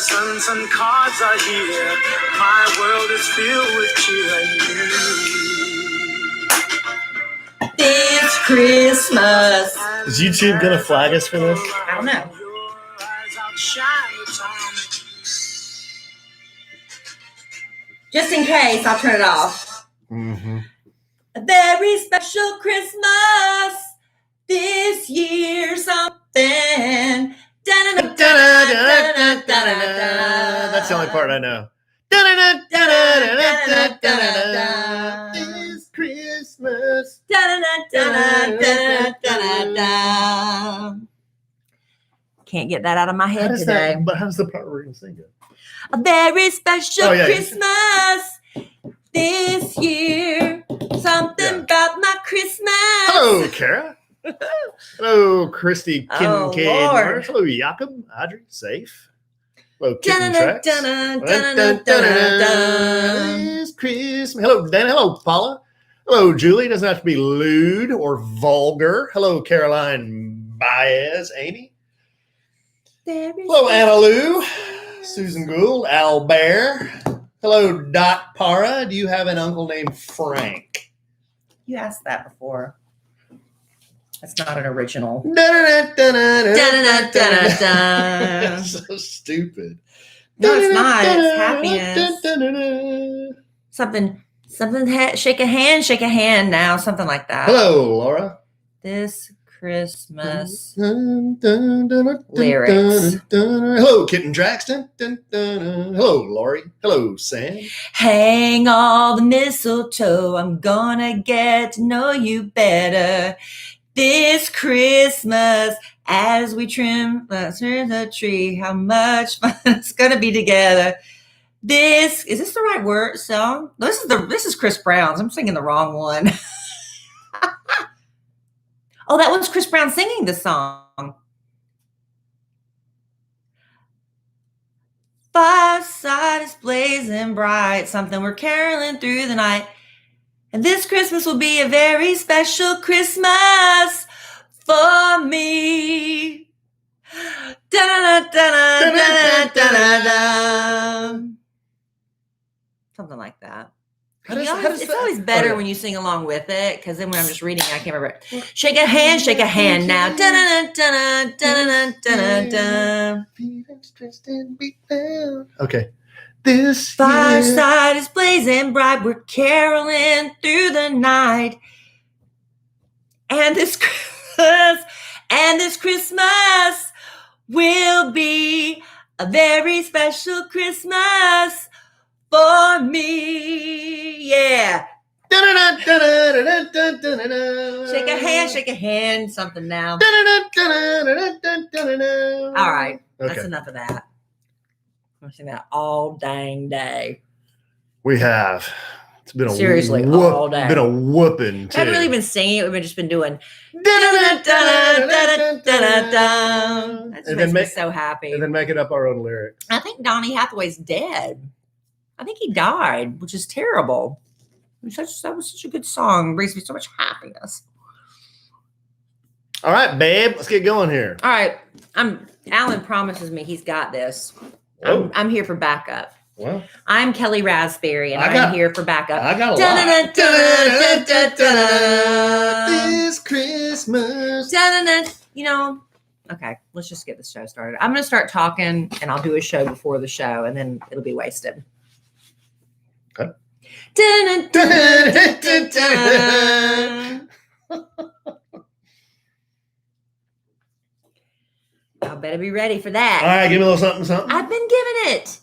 presents and cards are here. My world is filled with cheer and you. This Christmas. Is YouTube gonna flag us for this? I don't know. Just in case, I'll turn it off. Mm-hmm. A very special Christmas this year. Something. That's the only part I know. This Christmas. Can't get that out of my head today. But how's the part where we're going to sing it? A very special Christmas this year. Something about my Christmas. Hello, Kara. Hello, Christy Kincaid. Lord. Hello, Jakob. Audrey, safe. Hello, Kitten Tracks. This Christmas. Hello, Dan. Hello, Paula. Hello, Julie. Doesn't have to be lewd or vulgar. Hello, Caroline Baez. Amy. Hello, Anna Lou. Susan Gould. Al Bear. Hello, Dot Para. Do you have an uncle named Frank? You asked that before. That's not an original. So stupid. No, it's not. It's happiness. Something. Shake a hand now. Something like that. Hello, Laura. This Christmas lyrics. Hello, Kitten Draxton. Hello, Lori. Hello, Sam. Hang all the mistletoe. I'm gonna get to know you better. This Christmas, as we trim the tree, how much fun it's gonna be together. Is this the right word song? This is Chris Brown's. I'm singing the wrong one. Oh, that was Chris Brown singing the song. Fireside is blazing bright, something we're caroling through the night. And this Christmas will be a very special Christmas for me. Something like that. It's always better when you sing along with it, because then when I'm just reading, I can't remember it. Shake a hand now. Okay. This fireside is blazing bright. We're caroling through the night. And this Christmas will be a very special Christmas for me. Yeah. Shake a hand, something now. All right. That's enough of that. I'm sing that all dang day. We have. It's been seriously all day. Been a whooping. I haven't really been singing it. We've just been doing. That just makes me so happy. And then making up our own lyrics. I think Donny Hathaway's dead. I think he died, which is terrible. That was such a good song. It brings me so much happiness. All right, babe. Let's get going here. All right. Alan promises me he's got this. I'm here for backup. Well, I'm Kellie Rasberry, and I'm here for backup. I got a lot. This Christmas. Okay, let's just get the show started. I'm going to start talking, and I'll do a show before the show, and then it'll be wasted. Okay. Y'all better be ready for that. All right, give me a little something. I've been giving it.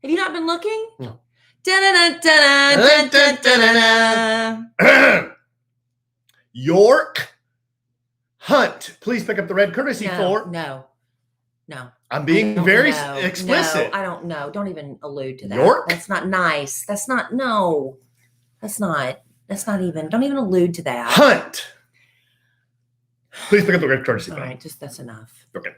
Have you not been looking? No. York Hunt. Please pick up the red courtesy for. No. I'm being very explicit. No, I don't know. Don't even allude to that. York? That's not nice. That's not even. Don't even allude to that. Hunt. Please pick up the red courtesy. All right, that's enough. Okay.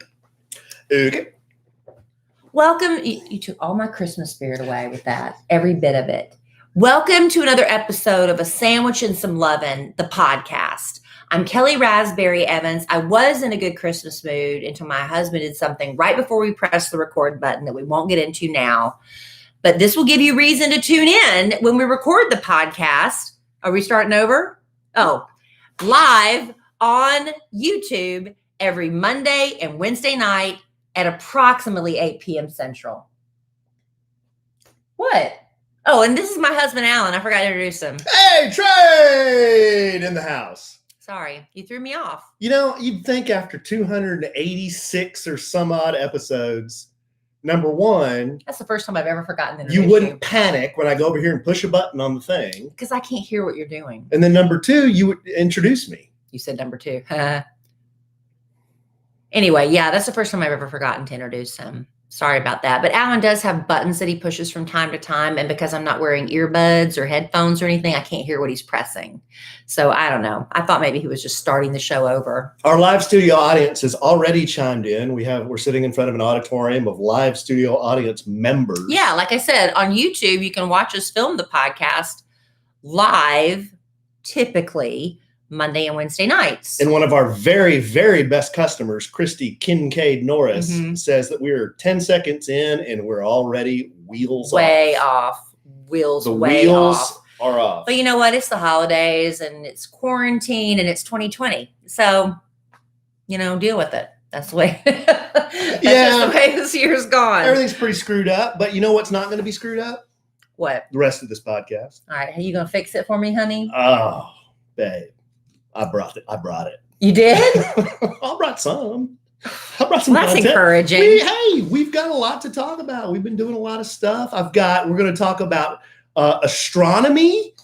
Welcome. You took all my Christmas spirit away with that. Every bit of it. Welcome to another episode of A Sandwich and Some Lovin', the podcast. I'm Kellie Rasberry Evans. I was in a good Christmas mood until my husband did something right before we pressed the record button that we won't get into now. But this will give you reason to tune in when we record the podcast. Are we starting over? Oh, live on YouTube every Monday and Wednesday night at approximately 8 p.m. Central. What? Oh, and this is my husband, Alan. I forgot to introduce him. Hey, Trade in the house. Sorry, you threw me off. You know, you'd think after 286 or some odd episodes, number one, That's the first time I've ever forgotten to you introduce wouldn't panic when I go over here and push a button on the thing. because I can't hear what you're doing. And then number two, you would introduce me. You said number 2. Anyway, yeah, that's the first time I've ever forgotten to introduce him. Sorry about that. But Alan does have buttons that he pushes from time to time. And because I'm not wearing earbuds or headphones or anything, I can't hear what he's pressing. So I don't know. I thought maybe he was just starting the show over. Our live studio audience has already chimed in. We're sitting in front of an auditorium of live studio audience members. Yeah, like I said, on YouTube, you can watch us film the podcast live, typically Monday and Wednesday nights. And one of our very, very best customers, Christy Kincaid Norris, says that we're 10 seconds in and we're already wheels way off. off. Wheels The way wheels off. are off. But you know what? It's the holidays and it's quarantine and it's 2020. So, deal with it. That's the way. That's just the way this year's gone. Everything's pretty screwed up. But you know what's not going to be screwed up? What? The rest of this podcast. All right. Are you going to fix it for me, honey? Oh, babe. I brought it. You did? I brought some. That's content. Encouraging. We've got a lot to talk about. We've been doing a lot of stuff. We're going to talk about astronomy.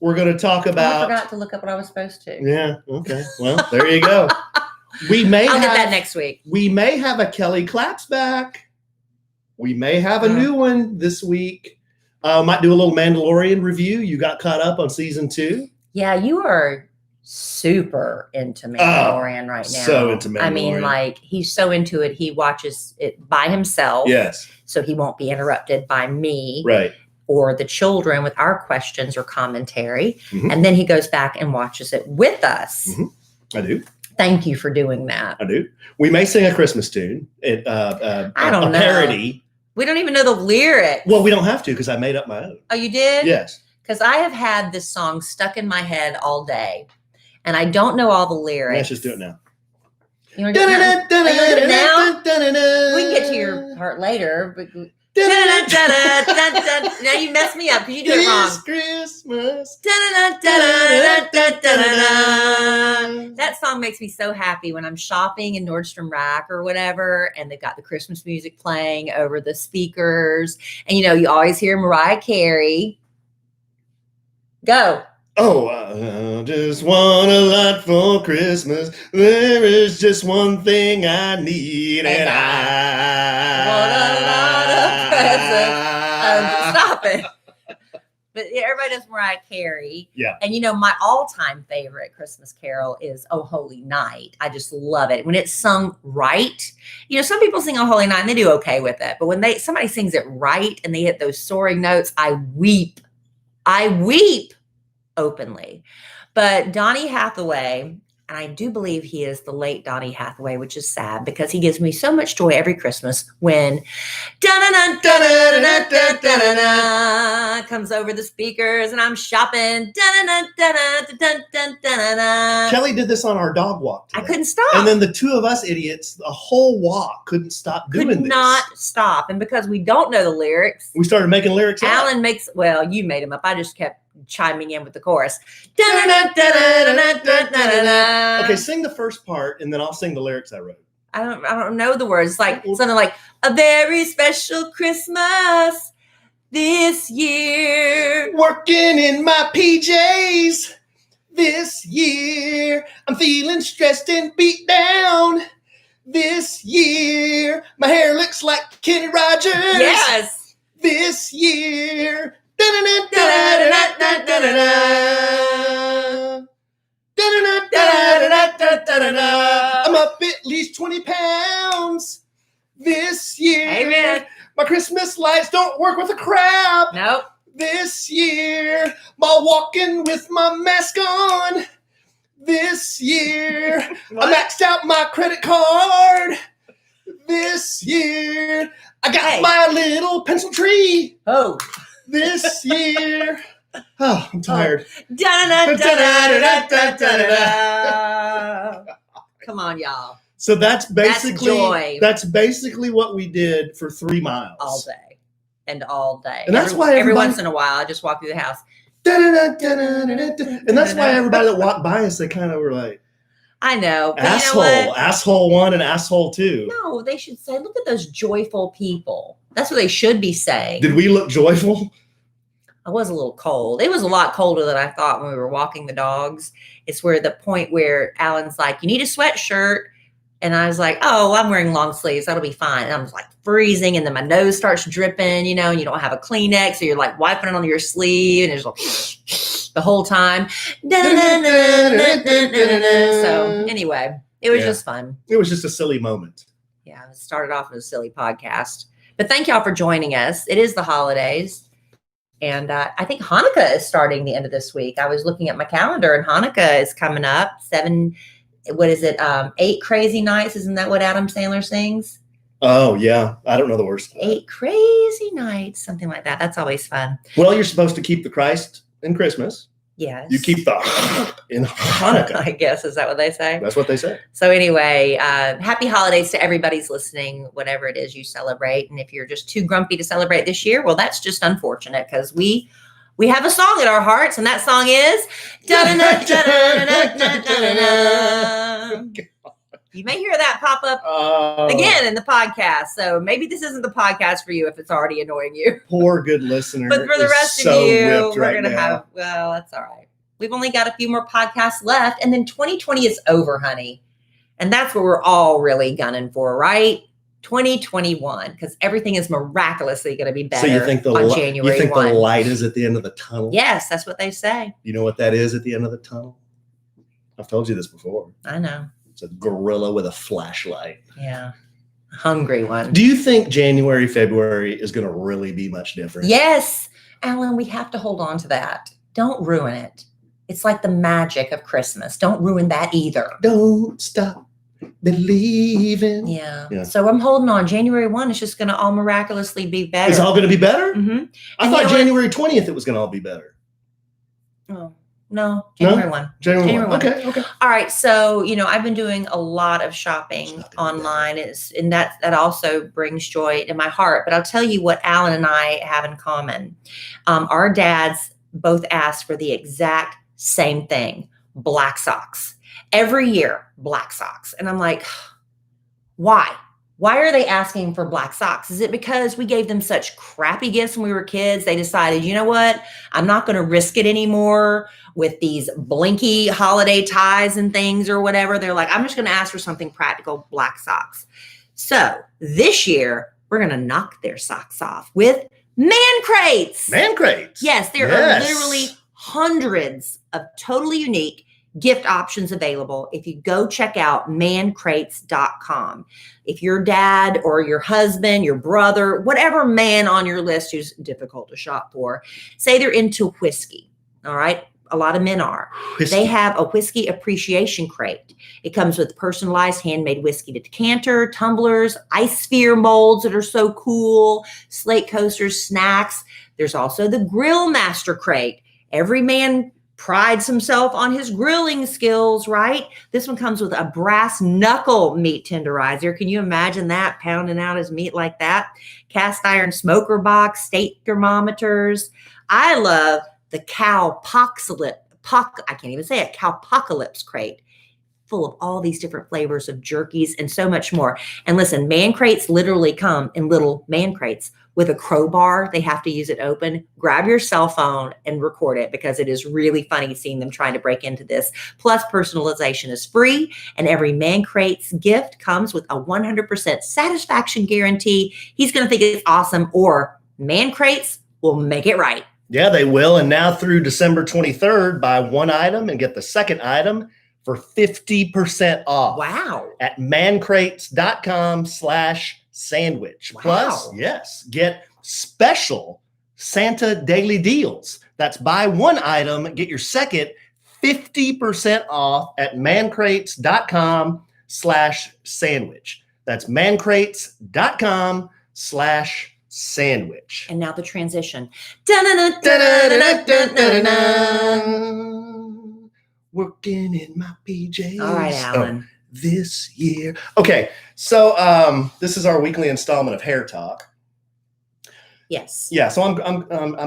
We're going to talk about. I forgot to look up what I was supposed to. Yeah. Okay. Well, there you go. I'll get that next week. We may have a Kellie Claps back. We may have a new one this week. Might do a little Mandalorian review. You got caught up on season 2. Yeah, you are super into Mandalorian right now. So into Mandalorian. I mean, he's so into it, he watches it by himself. Yes. So he won't be interrupted by me. Right. Or the children with our questions or commentary. Mm-hmm. And then he goes back and watches it with us. Mm-hmm. I do. Thank you for doing that. I do. We may sing a Christmas tune. I don't know. Parody. We don't even know the lyrics. Well, we don't have to because I made up my own. Oh, you did? Yes. Because I have had this song stuck in my head all day. And I don't know all the lyrics. Let's just do it now. You want to do it now? We can get to your part later. But now you messed me up because you do it wrong. This Christmas. That song makes me so happy when I'm shopping in Nordstrom Rack or whatever, and they've got the Christmas music playing over the speakers. And you always hear Mariah Carey. Go. Oh, I just want a lot for Christmas. There is just one thing I need, and I want a lot of presents. Stop it. But everybody does Mariah Carey. Yeah. And my all-time favorite Christmas carol is Oh Holy Night. I just love it. When it's sung right. Some people sing Oh Holy Night and they do okay with it. But when somebody sings it right and they hit those soaring notes, I weep. Openly. But Donny Hathaway, and I do believe he is the late Donny Hathaway, which is sad because he gives me so much joy every Christmas when comes over the speakers and I'm shopping. Kellie did this on our dog walk today. I couldn't stop. And then the two of us idiots, the whole walk couldn't stop doing this. Could not stop. And because we don't know the lyrics, we started making lyrics up. Alan you made them up. I just kept chiming in with the chorus. Okay, sing the first part and then I'll sing the lyrics I wrote. I don't know the words. It's like something like a very special Christmas this year. Working in my PJs this year. I'm feeling stressed and beat down this year. My hair looks like Kenny Rogers. Yes. This year. I'm up at least 20 pounds this year. Amen. My Christmas lights don't work with a crowd. Nope. This year, while walking with my mask on. This year, I maxed out my credit card. This year, I got my little pencil tree. Oh. This year. Oh, I'm tired. Come on, y'all. So that's basically joy. That's basically what we did for 3 miles. All day. And all day. And that's why every once in a while I just walk through the house. And that's why everybody that walked by us, they kind of were like, I know. But asshole, you know what? asshole 1 and asshole 2. No, they should say, look at those joyful people. That's what they should be saying. Did we look joyful? I was a little cold. It was a lot colder than I thought when we were walking the dogs. It's where the point where Alan's like, you need a sweatshirt. And I was like, oh, I'm wearing long sleeves. That'll be fine. And I was like freezing. And then my nose starts dripping, you know, and you don't have a Kleenex. So you're like wiping it on your sleeve. And it's like the whole time. So anyway, it was just fun. It was just a silly moment. Yeah, it started off as a silly podcast. But thank y'all for joining us. It is the holidays. And I think Hanukkah is starting the end of this week. I was looking at my calendar and Hanukkah is coming up. 8 crazy nights. Isn't that what Adam Sandler sings? Oh, yeah. I don't know the words. 8 crazy nights, something like that. That's always fun. Well, you're supposed to keep the Christ in Christmas. Yes. You keep the in Hanukkah. I guess. Is that what they say? That's what they say. So anyway, happy holidays to everybody's listening, whatever it is you celebrate. And if you're just too grumpy to celebrate this year, well, that's just unfortunate because we have a song in our hearts, and that song is you may hear that pop up again in the podcast. So maybe this isn't the podcast for you if it's already annoying you. Poor good listener. But for the rest of you, we're going to have, well, that's all right. We've only got a few more podcasts left, and then 2020 is over, honey. And that's what we're all really gunning for, right? 2021, because everything is miraculously going to be better. So you think the light is at the end of the tunnel? Yes, that's what they say. You know what that is at the end of the tunnel? I've told you this before. I know. It's a gorilla with a flashlight. Yeah. Hungry one. Do you think January, February is going to really be much different? Yes. Alan, we have to hold on to that. Don't ruin it. It's like the magic of Christmas. Don't ruin that either. Don't stop believing. Yeah. So I'm holding on. January 1 is just going to all miraculously be better. It's all going to be better? Mm-hmm. I thought January 20th it was going to all be better. Oh, no. January 1. January 1. Okay. All right. So, I've been doing a lot of shopping online. And that also brings joy in my heart. But I'll tell you what Alan and I have in common. Our dads both asked for the exact same thing, black socks. Every year, black socks. And I'm like, why? Why are they asking for black socks? Is it because we gave them such crappy gifts when we were kids? They decided, you know what? I'm not going to risk it anymore with these blinky holiday ties and things or whatever. They're like, I'm just going to ask for something practical, black socks. So this year, we're going to knock their socks off with man crates. Man crates. Yes, there are literally hundreds of totally unique gift options available if you go check out mancrates.com. If your dad or your husband, your brother, whatever man on your list who's difficult to shop for, say they're into whiskey, all right? A lot of men are. Whiskey. They have a whiskey appreciation crate. It comes with personalized handmade whiskey decanter, tumblers, ice sphere molds that are so cool, slate coasters, snacks. There's also the Grill Master crate. Every man prides himself on his grilling skills, right? This one comes with a brass knuckle meat tenderizer. Can you imagine that, pounding out his meat like that? Cast iron smoker box, state thermometers. I love the Cowpocalypse crate, full of all these different flavors of jerkies and so much more. And listen, man crates literally come in little man crates with a crowbar. They have to use it open. Grab your cell phone and record it because it is really funny seeing them trying to break into this. Plus, personalization is free, and every Man Crates gift comes with a 100% satisfaction guarantee. He's going to think it's awesome, or Man Crates will make it right. Yeah, they will. And now through December 23rd, buy one item and get the second item for 50% off. Wow. At mancrates.com/sandwich. Wow. Plus, yes, get special Santa daily deals. That's buy one item, get your second 50% off at mancrates.com/sandwich. That's mancrates.com/sandwich. And now the transition. Working in my PJs. All right, Alan. This year. Okay, so this is our weekly installment of Hair Talk. Yes. Yeah, so I'm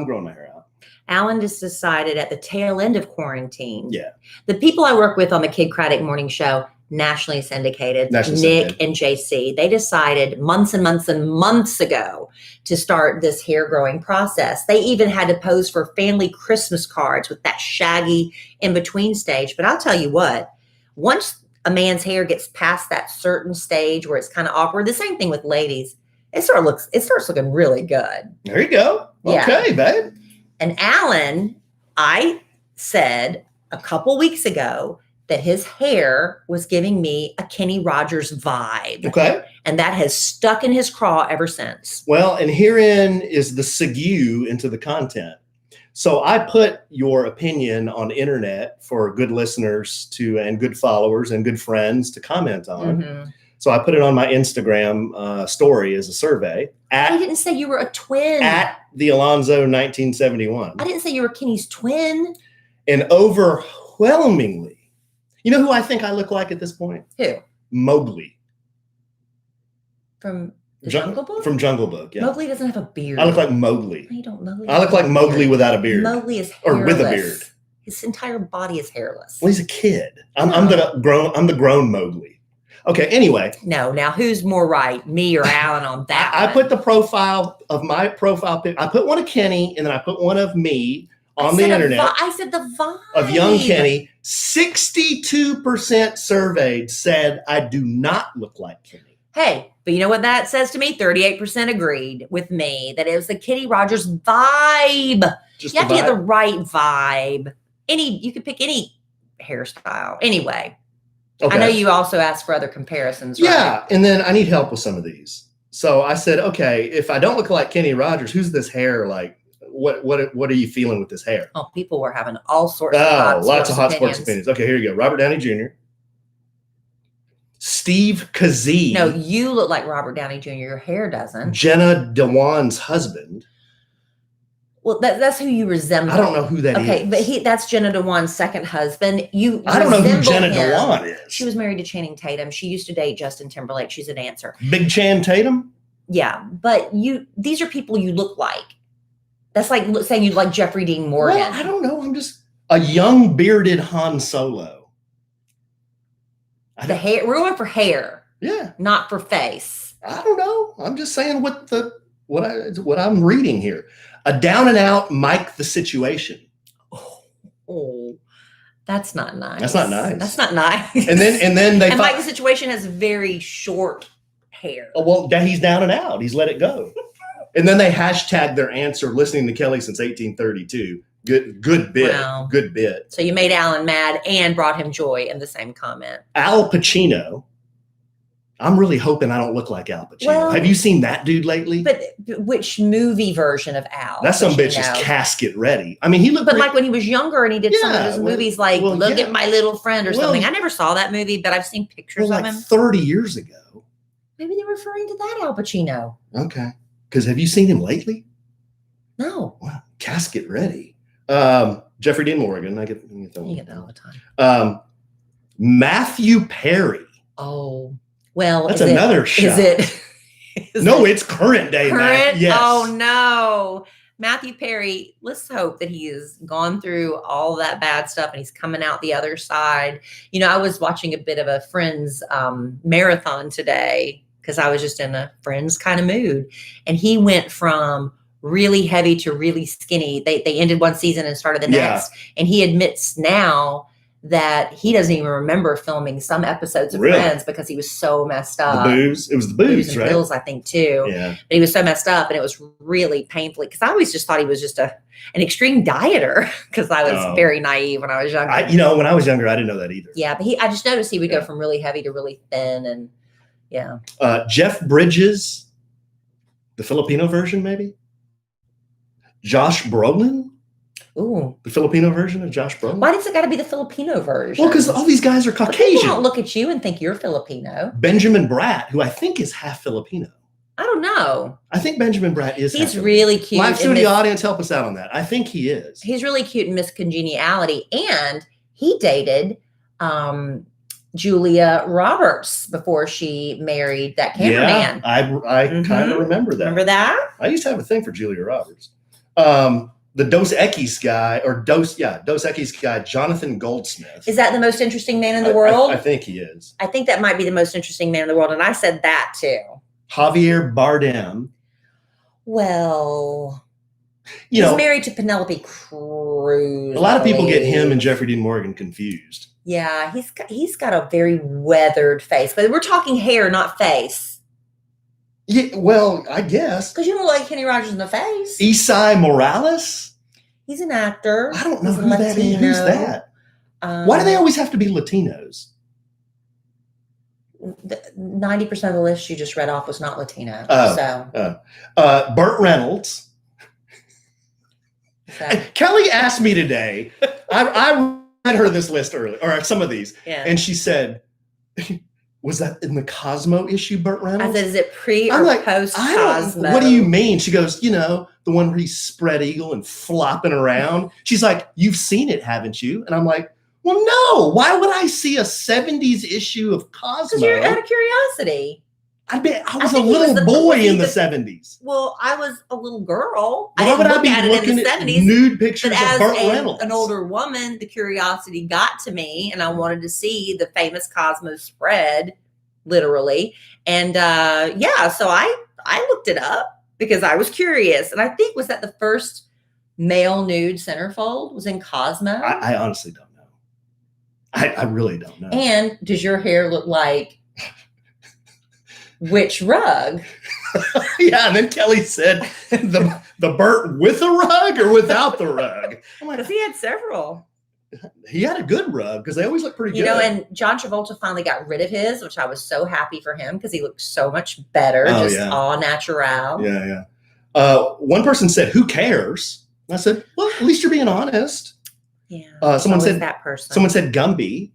growing my hair out. Alan just decided at the tail end of quarantine. Yeah. The people I work with on the Kid Craddock Morning Show, nationally syndicated, Nick and JC, they decided months and months and months ago to start this hair growing process. They even had to pose for family Christmas cards with that shaggy in between stage. But I'll tell you what, once a man's hair gets past that certain stage where it's kind of awkward, the same thing with ladies, it starts looking really good. There you go. Yeah. Okay, babe. And Alan, I said a couple weeks ago that his hair was giving me a Kenny Rogers vibe. Okay. And that has stuck in his craw ever since. Well, and herein is the segue into the content. So I put your opinion on the internet for good listeners and good followers and good friends to comment on. Mm-hmm. So I put it on my Instagram story as a survey. I didn't say you were a twin. At the Alonzo 1971. I didn't say you were Kenny's twin. And overwhelmingly, you know who I think I look like at this point? Who? Mowgli. From the Jungle Book? From Jungle Book, yeah. Mowgli doesn't have a beard. I look like Mowgli. No, you don't. Mowgli I look like Mowgli without a beard. Mowgli is hairless. Or with a beard. His entire body is hairless. Well, he's a kid. I'm the grown Mowgli. Okay, anyway. No, now who's more right, me or Alan on that I put the profile of my profile pic. I put one of Kenny and then I put one of me on the internet. I said the vibe. Of young Kenny. 62% surveyed said I do not look like Kenny. Hey, but you know what that says to me? 38% agreed with me that it was the Kenny Rogers vibe. You have to get the right vibe. You could pick any hairstyle. Anyway. Okay. I know you also asked for other comparisons, right? Yeah, and then I need help with some of these. So I said, okay, if I don't look like Kenny Rogers, who's this hair like? What are you feeling with this hair? Oh, people were having all sorts of hot sports opinions. Okay, here you go. Robert Downey Jr. Steve Kazee. No, you look like Robert Downey Jr. Your hair doesn't. Jenna Dewan's husband. Well, that's who you resemble. I don't know who that is. Okay, but that's Jenna Dewan's second husband. I don't know who Jenna Dewan is. She was married to Channing Tatum. She used to date Justin Timberlake. She's a dancer. Big Chan Tatum? Yeah, but these are people you look like. That's like saying you like Jeffrey Dean Morgan. Well, I don't know. I'm just a young bearded Han Solo. The hair. We're going for hair. Yeah. Not for face. I don't know. I'm just saying what I'm reading here. A down and out Mike the Situation. Oh, that's not nice. That's not nice. That's not nice. And then Mike the Situation has very short hair. Oh, well, he's down and out. He's let it go. And then they hashtag their answer, listening to Kelly since 1832. Good bit. Wow. Good bit. So you made Alan mad and brought him joy in the same comment. Al Pacino. I'm really hoping I don't look like Al Pacino. Well, have you seen that dude lately? But which movie version of Al? That some bitch is casket ready. I mean, he looked. But like when he was younger and he did some of his movies, like Look at My Little Friend or something. I never saw that movie, but I've seen pictures of him. 30 years ago. Maybe they're referring to that Al Pacino. Okay. Because have you seen him lately? No. Well, casket ready. Jeffrey Dean Morgan. I get that. You get that all the time. Matthew Perry. Oh. Well, that's another shot. It's current day. Current? Yes. Oh no, Matthew Perry. Let's hope that he has gone through all that bad stuff and he's coming out the other side. You know, I was watching a bit of a Friends marathon today because I was just in a Friends kind of mood, and he went from really heavy to really skinny. They ended one season and started the next, and he admits now that he doesn't even remember filming some episodes of Friends because he was so messed up. The booze? It was the booze, and right? Pills, I think, too. Yeah. But he was so messed up, and it was really painfully, because I always just thought he was just an extreme dieter, because I was very naive when I was younger. When I was younger, I didn't know that either. Yeah, but I just noticed he would go from really heavy to really thin, and yeah. Jeff Bridges, the Filipino version, maybe? Josh Brolin? Ooh. The Filipino version of Josh Brolin. Why does it got to be the Filipino version? Well, because all these guys are People Caucasian. don't look at you and think you're Filipino. Benjamin Bratt, who I think is half Filipino. I don't know. I think Benjamin Bratt is. He's really cute. Live studio audience, help us out on that. I think he is. He's really cute in Miss Congeniality, and he dated Julia Roberts before she married that cameraman. Yeah, I kind of remember that. Remember that? I used to have a thing for Julia Roberts. The Dos Equis guy, Dos Equis guy, Jonathan Goldsmith. Is that the most interesting man in the world? I think he is. I think that might be the most interesting man in the world, and I said that too. Javier Bardem. Well, he's married to Penelope Cruz. A lot of people get him and Jeffrey Dean Morgan confused. Yeah, he's got a very weathered face, but we're talking hair, not face. Yeah, well, I guess. Because you don't like Kenny Rogers in the face. Isai Morales? He's an actor. I don't know who that is. Who's that? Why do they always have to be Latinos? 90% of the list you just read off was not Latino. Burt Reynolds. Kelly asked me today. I read her this list earlier, or some of these, and she said, "Was that in the Cosmo issue, Burt Reynolds?" I said, "Is it pre or post Cosmo?" What do you mean? She goes, the one where he's spread eagle and flopping around. She's like, "You've seen it, haven't you?" And I'm like, well, no. Why would I see a 70s issue of Cosmo? Because you're out of curiosity. I was a little boy in the 70s. Well, I was a little girl. Why would I be looking at nude pictures of Burt Reynolds? An older woman, the curiosity got to me, and I wanted to see the famous Cosmo spread, literally. And so I looked it up because I was curious. And I think, was that the first male nude centerfold was in Cosmo? I honestly don't know. I really don't know. And does your hair look like which rug? Yeah, and then Kelly said the Burt with a rug or without the rug. Because he had several. He had a good rug because they always look pretty good. And John Travolta finally got rid of his, which I was so happy for him because he looked so much better, all natural. Yeah. One person said, "Who cares?" I said, "Well, at least you're being honest." Yeah. Someone said that person. Someone said Gumby.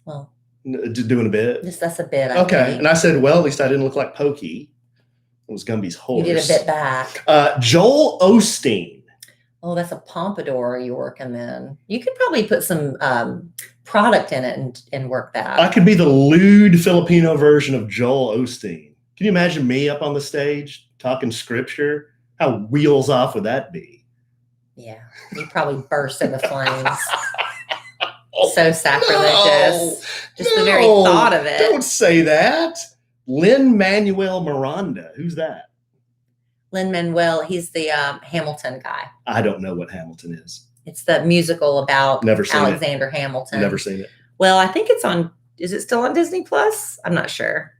Well, doing a bit. That's a bit. I think. And I said, well, at least I didn't look like Pokey. It was Gumby's horse. You did a bit back. Joel Osteen. Oh, that's a pompadour you're working then. You could probably put some product in it and work that. I could be the lewd Filipino version of Joel Osteen. Can you imagine me up on the stage talking scripture? How wheels off would that be? Yeah, you probably burst into flames. So sacrilegious. The very thought of it. Don't say that. Lin-Manuel Miranda. Who's that? Lin-Manuel, he's the Hamilton guy. I don't know what Hamilton is. It's the musical about Alexander Hamilton. Never seen it. Well, I think it's on, is it still on Disney Plus? I'm not sure.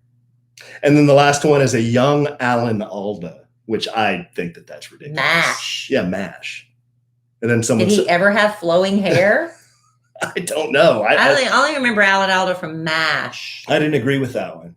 And then the last one is a young Alan Alda, which I think that's ridiculous. MASH. Yeah, MASH. And then someone Did he ever have flowing hair? I don't know. I only remember Alan Alda from MASH. I didn't agree with that one.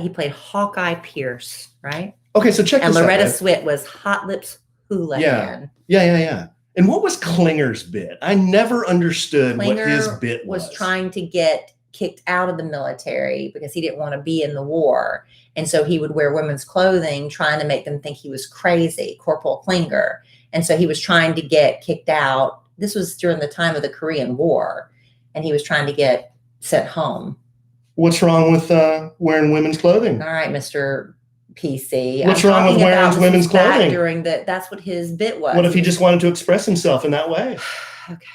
He played Hawkeye Pierce, right? Okay, so check this out. And Loretta Swit was Hot Lips Houlihan. Yeah. And what was Klinger's bit? I never understood what his bit was. Trying to get kicked out of the military because he didn't want to be in the war. And so he would wear women's clothing, trying to make them think he was crazy, Corporal Klinger. And so he was trying to get kicked out. This was during the time of the Korean War. And he was trying to get sent home. What's wrong with wearing women's clothing? All right, Mr. PC. What's wrong with wearing women's clothing? That's what his bit was. What if he just wanted to express himself in that way? Okay.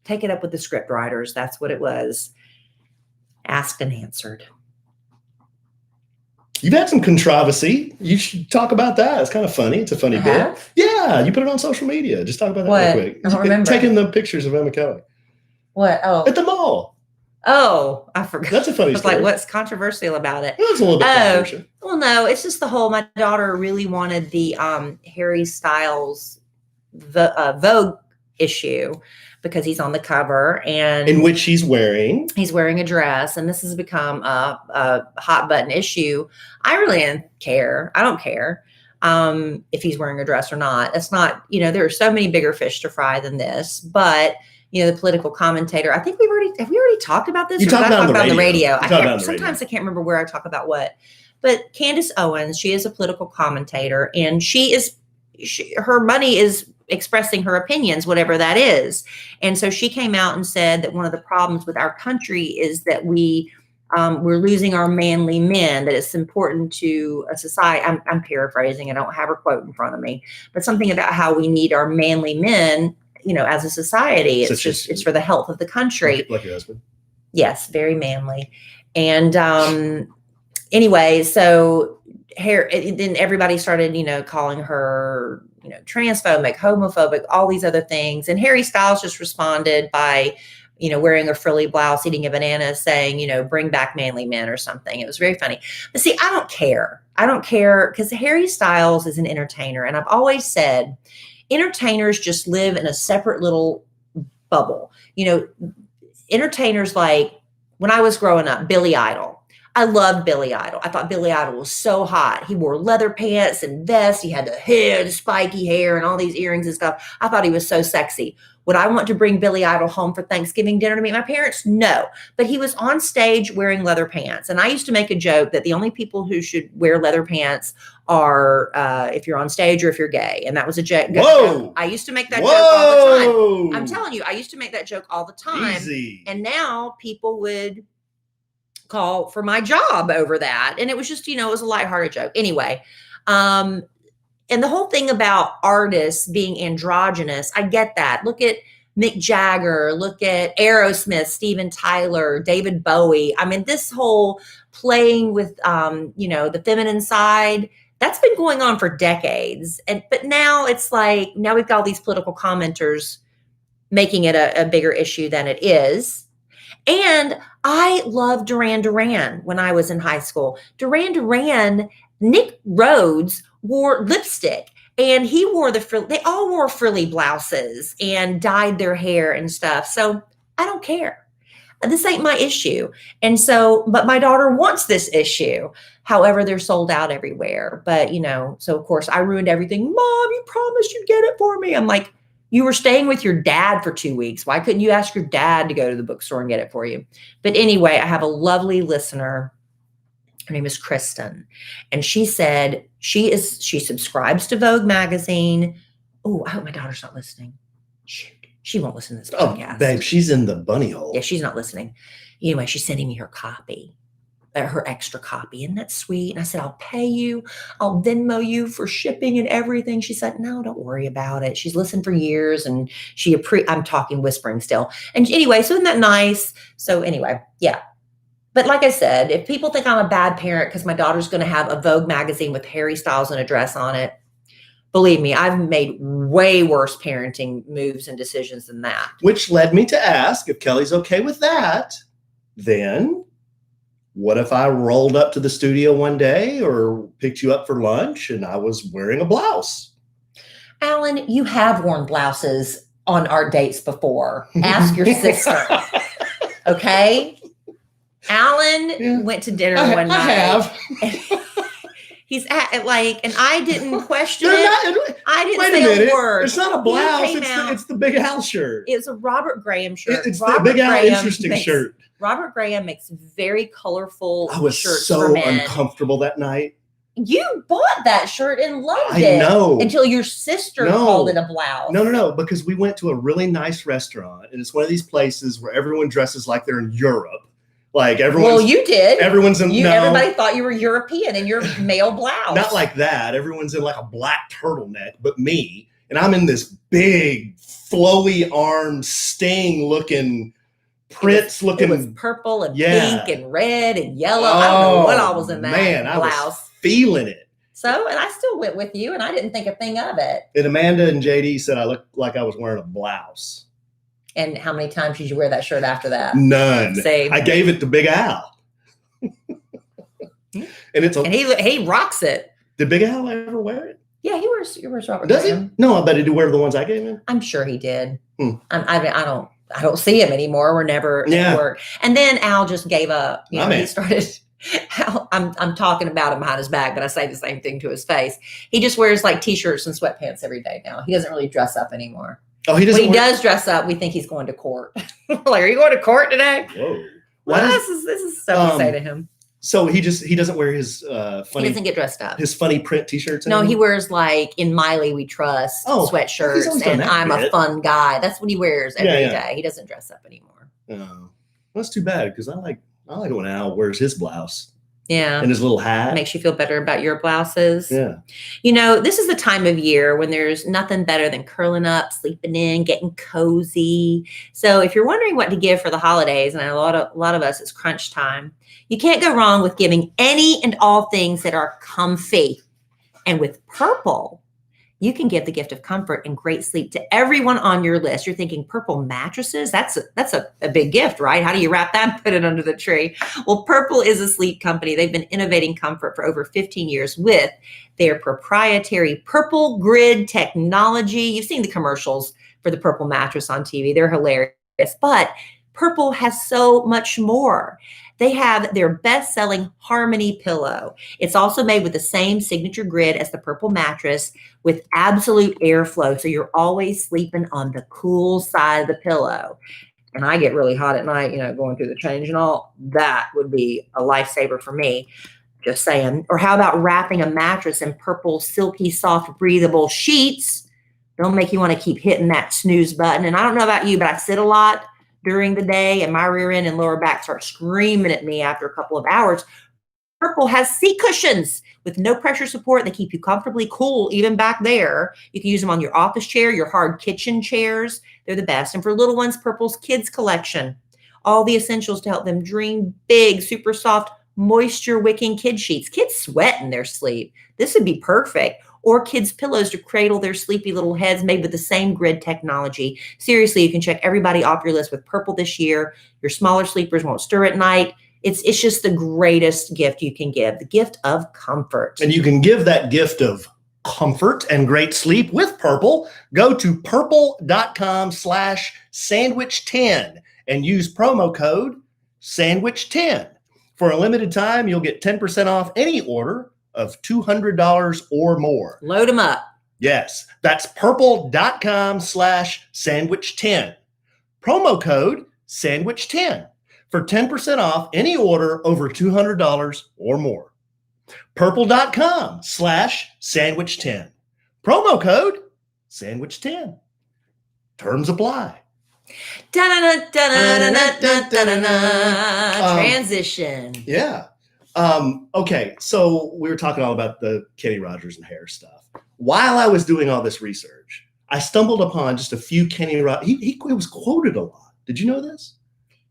Take it up with the script writers. That's what it was. Asked and answered. You've had some controversy. You should talk about that. It's kind of funny. It's a funny bit. Yeah, you put it on social media. Just talk about that real quick. I don't remember. Taking the pictures of Emma Kelly. What? Oh. At the mall. Oh, I forgot. That's a funny story. Like, what's controversial about it? It's a little bit controversial. Well, no, it's just my daughter really wanted the Harry Styles Vogue issue because he's on the cover, and in which he's wearing a dress, and this has become a hot button issue. I really didn't care. I don't care. if he's wearing a dress or not. That's not, there are so many bigger fish to fry than this, but the political commentator, I think have we already talked about this? You talked about it on the radio. Sometimes I can't remember where I talk about what, but Candace Owens, she is a political commentator, and her money is expressing her opinions, whatever that is. And so she came out and said that one of the problems with our country is that we're losing our manly men, that it's important to a society. I'm paraphrasing. I don't have her quote in front of me, but something about how we need our manly men, as a society. It's for the health of the country. Like your husband. Yes. Very manly. And anyway, so then everybody started, calling her, transphobic, homophobic, all these other things. And Harry Styles just responded by, wearing a frilly blouse, eating a banana, saying, bring back manly men or something. It was very funny. But see, I don't care. Because Harry Styles is an entertainer. And I've always said entertainers just live in a separate little bubble. Entertainers, like when I was growing up, Billy Idol. I loved Billy Idol. I thought Billy Idol was so hot. He wore leather pants and vests. He had the spiky hair and all these earrings and stuff. I thought he was so sexy. Would I want to bring Billy Idol home for Thanksgiving dinner to meet my parents? No. But he was on stage wearing leather pants. And I used to make a joke that the only people who should wear leather pants are if you're on stage or if you're gay. And that was a joke. Whoa. I used to make that joke all the time. I'm telling you, I used to make that joke all the time. Easy. And now people would call for my job over that. And it was just, it was a lighthearted joke. Anyway, and the whole thing about artists being androgynous, I get that. Look at Mick Jagger, look at Aerosmith, Steven Tyler, David Bowie. I mean, this whole playing with, the feminine side, that's been going on for decades. But now it's like, now we've got all these political commenters making it a bigger issue than it is. And I loved Duran Duran when I was in high school. Duran Duran, Nick Rhodes wore lipstick, and they all wore frilly blouses and dyed their hair and stuff. So I don't care. This ain't my issue. And so, but my daughter wants this issue. However, they're sold out everywhere. But, so of course I ruined everything. Mom, you promised you'd get it for me. I'm like, you were staying with your dad for 2 weeks. Why couldn't you ask your dad to go to the bookstore and get it for you? But anyway, I have a lovely listener. Her name is Kristen. And she said she subscribes to Vogue magazine. Oh, I hope my daughter's not listening. Shoot. She won't listen to this podcast. Oh, babe, she's in the bunny hole. Yeah, she's not listening. Anyway, she's sending me her copy. Her extra copy. Isn't that sweet? And I said, I'll pay you. I'll Venmo you for shipping and everything. She said, no, don't worry about it. She's listened for years, and I'm talking whispering still. And anyway, so isn't that nice? So anyway, yeah. But like I said, if people think I'm a bad parent because my daughter's going to have a Vogue magazine with Harry Styles and a dress on it, believe me, I've made way worse parenting moves and decisions than that. Which led me to ask if Kelly's okay with that, then what if I rolled up to the studio one day or picked you up for lunch and I was wearing a blouse? Alan, you have worn blouses on our dates before. Ask your sister. Okay? Alan went to dinner one night. I have. He's and I didn't question it. I didn't say a word. It's not a blouse. It's the Big Al shirt. It's a Robert Graham shirt. It's the Big Al interesting shirt. Robert Graham makes very colorful shirts. I was so uncomfortable that night. You bought that shirt and loved it. I know. Until your sister called it a blouse. No. Because we went to a really nice restaurant, and it's one of these places where everyone dresses like they're in Europe. Like everyone. Well, you did. Everyone's in. Everybody thought you were European in your male blouse. Not like that. Everyone's in like a black turtleneck, but me, and I'm in this big, flowy arm, sting looking, Prince looking. It was purple and pink and red and yellow. I don't know what all was in that blouse. I was feeling it. So, and I still went with you, and I didn't think a thing of it. And Amanda and JD said I looked like I was wearing a blouse. And how many times did you wear that shirt after that? None. Same. I gave it to Big Al. And he rocks it. Did Big Al ever wear it? Yeah, he wears Robert Does Graham. he? No, I bet he did wear the ones I gave him. I'm sure he did. I don't see him anymore. We're never at work. And then Al just gave up. He started. I'm talking about him behind his back, but I say the same thing to his face. He just wears like t-shirts and sweatpants every day now. He doesn't really dress up anymore. Oh, he doesn't. When he does dress up, we think he's going to court. Like, are you going to court today? Whoa. Well, this is stuff we say to him. So he doesn't wear his funny. He doesn't get dressed up. His funny print t-shirts. No, he wears like In Miley We Trust sweatshirts, and I'm a fun guy. That's what he wears every day. He doesn't dress up anymore. Oh, that's too bad because I like it when Al wears his blouse. Yeah. And his little hat. Makes you feel better about your blouses. Yeah. You know, this is the time of year when there's nothing better than curling up, sleeping in, getting cozy. So if you're wondering what to give for the holidays, and a lot of us, it's crunch time, you can't go wrong with giving any and all things that are comfy. And with Purple, you can give the gift of comfort and great sleep to everyone on your list. You're thinking Purple mattresses? That's a big gift, right? How do you wrap that and put it under the tree? Well, Purple is a sleep company. They've been innovating comfort for over 15 years with their proprietary Purple Grid technology. You've seen the commercials for the Purple mattress on TV. They're hilarious. But Purple has so much more. They have their best-selling Harmony pillow. It's also made with the same signature grid as the Purple mattress with absolute airflow. So you're always sleeping on the cool side of the pillow. And I get really hot at night, going through the change and all. That would be a lifesaver for me. Just saying. Or how about wrapping a mattress in Purple silky, soft, breathable sheets? They'll make you want to keep hitting that snooze button. And I don't know about you, but I sit a lot during the day and my rear end and lower back start screaming at me after a couple of hours. Purple has seat cushions with no pressure support. They keep you comfortably cool even back there. You can use them on your office chair, your hard kitchen chairs. They're the best. And for little ones, Purple's kids collection. All the essentials to help them dream big, super soft, moisture wicking kid sheets. Kids sweat in their sleep. This would be perfect. Or kids' pillows to cradle their sleepy little heads made with the same grid technology. Seriously, you can check everybody off your list with Purple this year. Your smaller sleepers won't stir at night. It's just the greatest gift you can give, the gift of comfort. And you can give that gift of comfort and great sleep with Purple. Go to purple.com/sandwich10 and use promo code sandwich10. For a limited time, you'll get 10% off any order of $200 or more. Load them up. Yes, that's purple.com/sandwich10. Promo code sandwich10 for 10% off any order over $200 or more. Purple.com/sandwich10. Promo code sandwich10. Terms apply. Transition. Yeah. Okay, so we were talking all about the Kenny Rogers and hair stuff. While I was doing all this research, I stumbled upon just a few Kenny Rogers. He was quoted a lot. Did you know this?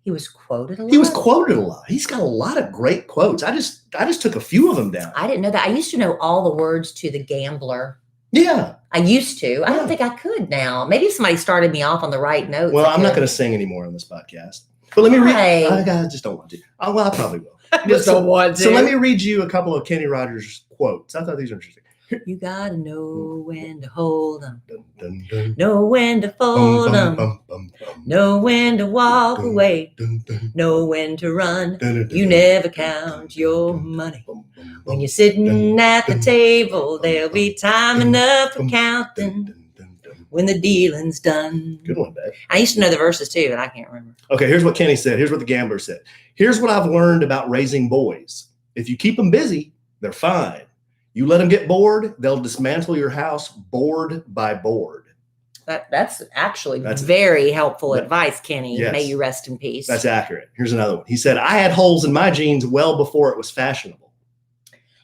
He was quoted a lot? He was quoted a lot. He's got a lot of great quotes. I just took a few of them down. I didn't know that. I used to know all the words to The Gambler. Yeah. I used to. I don't think I could now. Maybe if somebody started me off on the right notes. Well, I'm not going to sing anymore on this podcast. But let me read. I just don't want to. I probably will. I just don't want to. So let me read you a couple of Kenny Rogers quotes. I thought these were interesting. You gotta know when to hold them, Dun, dun, dun. know when to fold them, know when to walk away, know when to run. You never count your money. When you're sitting at the table, there'll be time enough for counting when the dealing's done. Good one, Dave. I used to know the verses too, and I can't remember. Okay, here's what Kenny said. Here's what the Gambler said. Here's what I've learned about raising boys. If you keep them busy, they're fine. You let them get bored, they'll dismantle your house board by board. That's actually very helpful advice, Kenny. Yes. May you rest in peace. That's accurate. Here's another one. He said, I had holes in my jeans well before it was fashionable.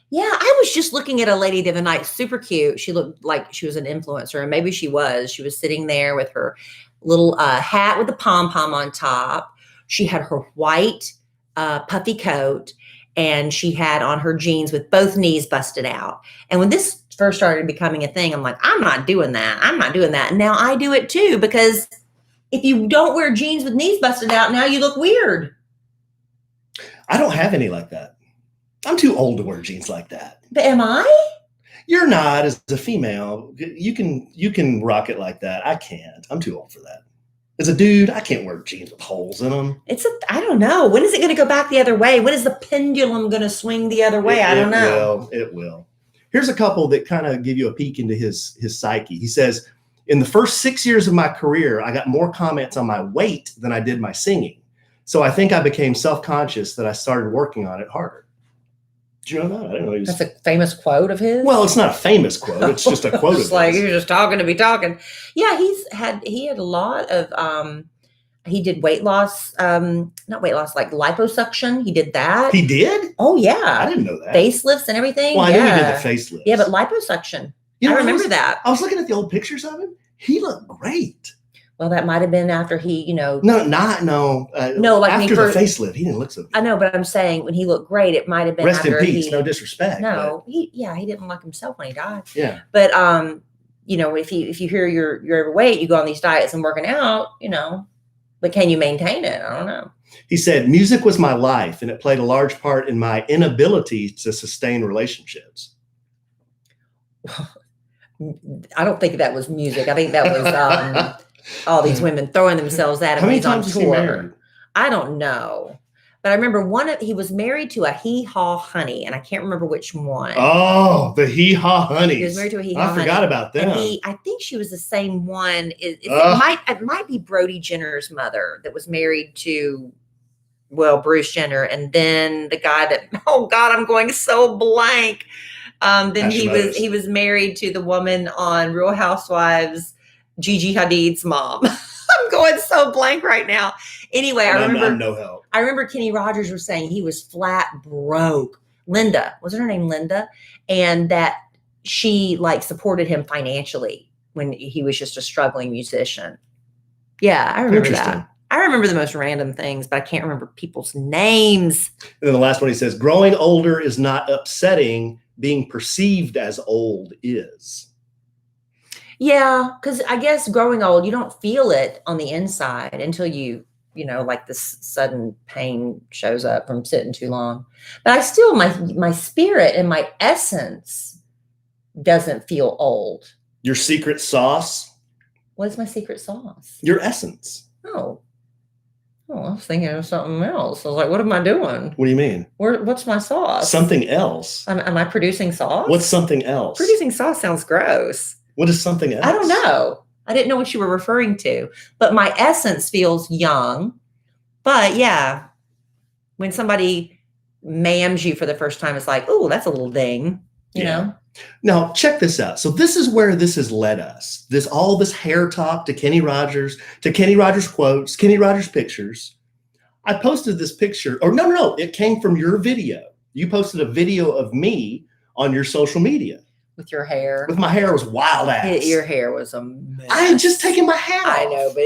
Yeah, I was just looking at a lady the other night, super cute. She looked like she was an influencer, and maybe she was. She was sitting there with her little hat with the pom-pom on top. She had her white puffy coat, and she had on her jeans with both knees busted out. And when this first started becoming a thing, I'm like, I'm not doing that. I'm not doing that. And now I do it too, because if you don't wear jeans with knees busted out, now you look weird. I don't have any like that. I'm too old to wear jeans like that. But am I? You're not. As a female, you can rock it like that. I can't. I'm too old for that. As a dude, I can't wear jeans with holes in them. I don't know. When is it going to go back the other way? When is the pendulum going to swing the other way? I don't know. It will. Here's a couple that kind of give you a peek into his psyche. He says, in the first 6 years of my career, I got more comments on my weight than I did my singing. So I think I became self-conscious that I started working on it harder. Did you know that? I didn't know That's a famous quote of his. Well, it's not a famous quote. It's just a quote of his. Like you're just talking to be talking. Yeah, he had a lot of he did weight loss, not weight loss, like liposuction. He did that. He did? Oh yeah. I didn't know that. Facelifts and everything. Well, I knew he did the facelifts. Yeah, but liposuction. I remember that. I was looking at the old pictures of him. He looked great. Well, that might have been after he, No. like after the facelift, he didn't look so good. I know, but I'm saying when he looked great, it might have been Rest after in peace. No disrespect. No, he didn't like himself when he died. Yeah. But if you hear you're overweight, you go on these diets and working out, but can you maintain it? I don't know. He said, music was my life, and it played a large part in my inability to sustain relationships. I don't think that was music. I think that was all these women throwing themselves at him. How many when he's on times was he married? tour. I don't know. But I remember he was married to a hee-haw honey, and I can't remember which one. Oh, the hee-haw honeys. He was married to a hee-haw honey. I forgot about them. And I think she was the same one. It might be Brody Jenner's mother that was married to, Bruce Jenner. And then the guy that, oh God, I'm going so blank. Then he was married to the woman on Real Housewives, Gigi Hadid's mom. I'm going so blank right now. Anyway, I'm no help. I remember Kenny Rogers was saying he was flat broke. Linda, wasn't her name Linda? And that she supported him financially when he was just a struggling musician. Yeah, I remember that. I remember the most random things, but I can't remember people's names. And then the last one, he says, growing older is not upsetting. Being perceived as old is. Yeah, because I guess growing old, you don't feel it on the inside until this sudden pain shows up from sitting too long. But I still, my spirit and my essence doesn't feel old. Your secret sauce? What is my secret sauce? Your essence. Oh, I was thinking of something else. I was like, what am I doing? What do you mean? What's my sauce? Something else. Am I producing sauce? What's something else? Producing sauce sounds gross. What is something else? I don't know. I didn't know what you were referring to. But my essence feels young. But yeah, when somebody mams you for the first time, it's like, oh, that's a little ding, you know? Now, check this out. So this is where this has led us. All this hair talk to Kenny Rogers quotes, Kenny Rogers pictures. I posted this picture, or no, it came from your video. You posted a video of me on your social media. With your hair. With my hair was wild ass. Your hair was a mess. I had just taken my hat off. I know, but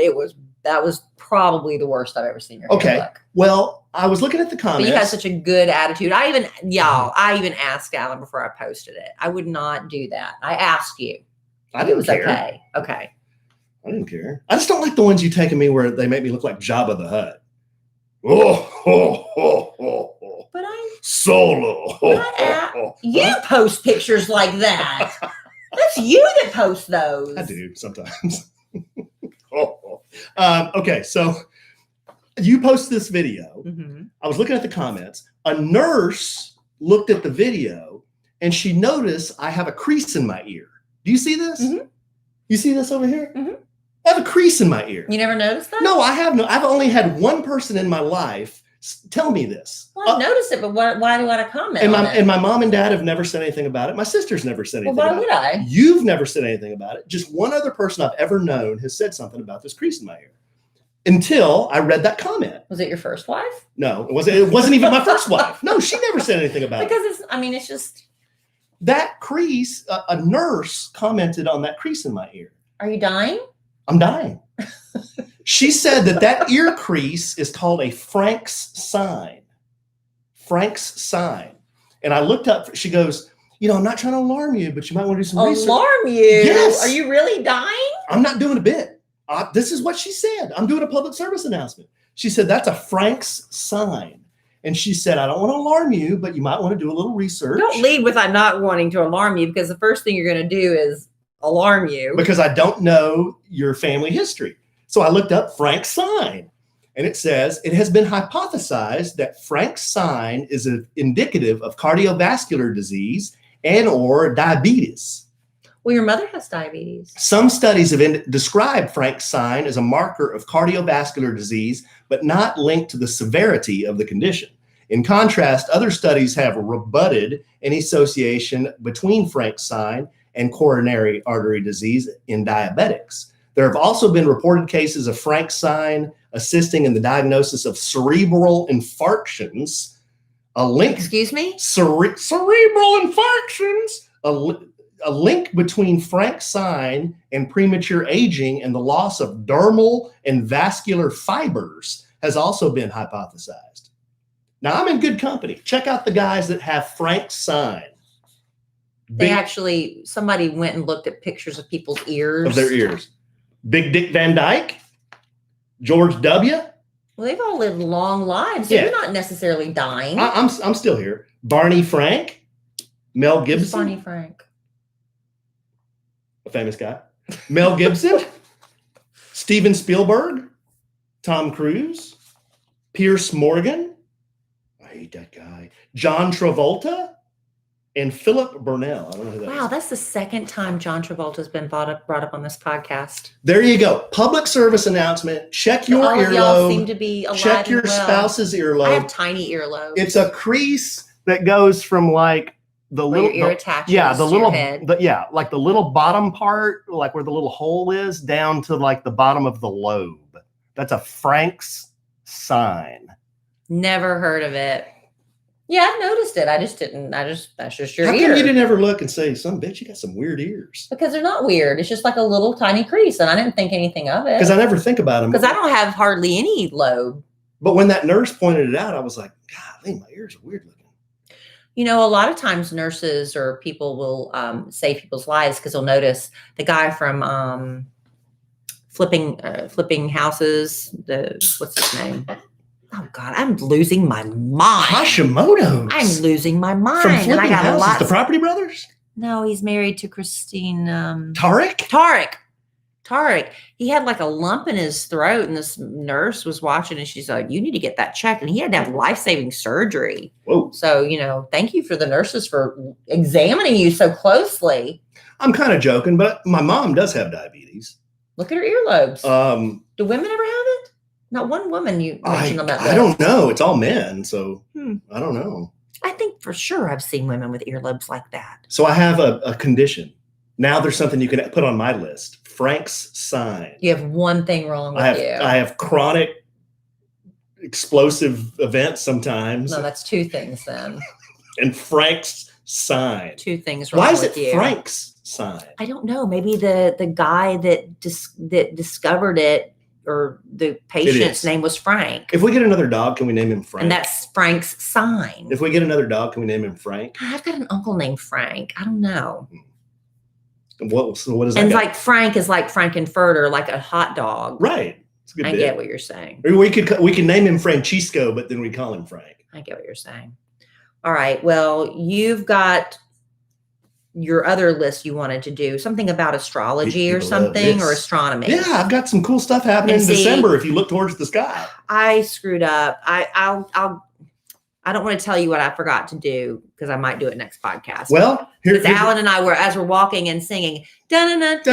that was probably the worst I've ever seen your hair look. Well, I was looking at the comments. But you had such a good attitude. I even asked Alan before I posted it. I would not do that. I asked you. It was care. Okay. Okay. I didn't care. I just don't like the ones you take of me where they make me look like Jabba the Hutt. But Solo. You post pictures like that. That's you that post those. I do sometimes. Okay, so you post this video. Mm-hmm. I was looking at the comments. A nurse looked at the video and she noticed I have a crease in my ear. Do you see this? Mm-hmm. You see this over here? Mm-hmm. I have a crease in my ear. You never noticed that? No, I have no. I've only had one person in my life tell me this. Well, I've noticed it, but why do you want to comment on it? And my mom and dad have never said anything about it. My sister's never said anything about it. Well, why would I? You've never said anything about it. Just one other person I've ever known has said something about this crease in my ear. Until I read that comment. Was it your first wife? No, it wasn't even my first wife. No, she never said anything about it. Because it's just... That crease, a nurse commented on that crease in my ear. Are you dying? I'm dying. She said that ear crease is called a Frank's sign. Frank's sign. And I looked up, she goes, I'm not trying to alarm you, but you might want to do some research. Alarm you? Yes. Are you really dying? I'm not doing a bit. This is what she said. I'm doing a public service announcement. She said, that's a Frank's sign. And she said, I don't want to alarm you, but you might want to do a little research. Don't lead with I'm not wanting to alarm you, because the first thing you're going to do is alarm you. Because I don't know your family history. So I looked up Frank's sign, and it says it has been hypothesized that Frank's sign is indicative of cardiovascular disease and or diabetes. Well, your mother has diabetes. Some studies have described Frank's sign as a marker of cardiovascular disease, but not linked to the severity of the condition. In contrast, other studies have rebutted any association between Frank's sign and coronary artery disease in diabetics. There have also been reported cases of Frank's sign assisting in the diagnosis of cerebral infarctions. Excuse me? Cerebral infarctions. A link between Frank's sign and premature aging and the loss of dermal and vascular fibers has also been hypothesized. Now, I'm in good company. Check out the guys that have Frank's sign. Somebody went and looked at pictures of people's ears. Of their ears. Big Dick Van Dyke, George W. Well, they've all lived long lives, so they're not necessarily dying. I'm still here. Barney Frank, Mel Gibson. Who's Barney Frank? A famous guy. Mel Gibson, Steven Spielberg, Tom Cruise, Pierce Morgan. I hate that guy. John Travolta and Philip Burnell. I don't know who that is. Wow, that's the second time John Travolta's been brought up on this podcast. There you go. Public service announcement. Check your all earlobe. Of y'all seem to be alive. Check your and well. spouse's earlobe. I have tiny earlobes. It's a crease that goes from like the where little your ear attaches the to little your head. like the little bottom part, like where the little hole is, down to like the bottom of the lobe. That's a Frank's sign. Never heard of it. Yeah, I've noticed it. That's just your How ear. come you didn't ever look and say, "Some bitch, you got some weird ears"? Because they're not weird. It's just like a little tiny crease, and I didn't think anything of it. Because I never think about them. Because I don't have hardly any lobe. But when that nurse pointed it out, I was like, "Golly, my ears are weird looking." You know, a lot of times nurses or people will save people's lives because they'll notice the guy from flipping houses. What's his name? Oh God, I'm losing my mind. Hashimoto's. I'm losing my mind. From flipping and I got houses, the Property Brothers? No, he's married to Christine. Tarek? Tarek. He had like a lump in his throat, and this nurse was watching, and she's like, "You need to get that checked." And he had to have life-saving surgery. Whoa. So, thank you for the nurses for examining you so closely. I'm kind of joking, but my mom does have diabetes. Look at her earlobes. Do women ever have it? Not one woman you mentioned on that list. I don't know. It's all men, so I don't know. I think for sure I've seen women with earlobes like that. So I have a condition. Now there's something you can put on my list. Frank's sign. You have one thing wrong with you. I have chronic explosive events sometimes. No, that's two things then. And Frank's sign. Two things wrong with you. Why is it Frank's sign? I don't know. Maybe the guy that discovered it, or the patient's name was Frank. If we get another dog, can we name him Frank? And that's Frank's sign. If we get another dog, can we name him Frank? I've got an uncle named Frank. I don't know. What is that? And like Frank is like Frankenfurter, like a hot dog. Right. It's a good I bit. get what you're saying. Or we can name him Francisco, but then we call him Frank. I get what you're saying. All right. Well, you've got your other list you wanted to do, something about astrology or something, or astronomy. Yeah, I've got some cool stuff happening in December if you look towards the sky. I screwed up. I don't want to tell you what I forgot to do because I might do it next podcast. Well, because Alan and I were, as we're walking and singing, Alan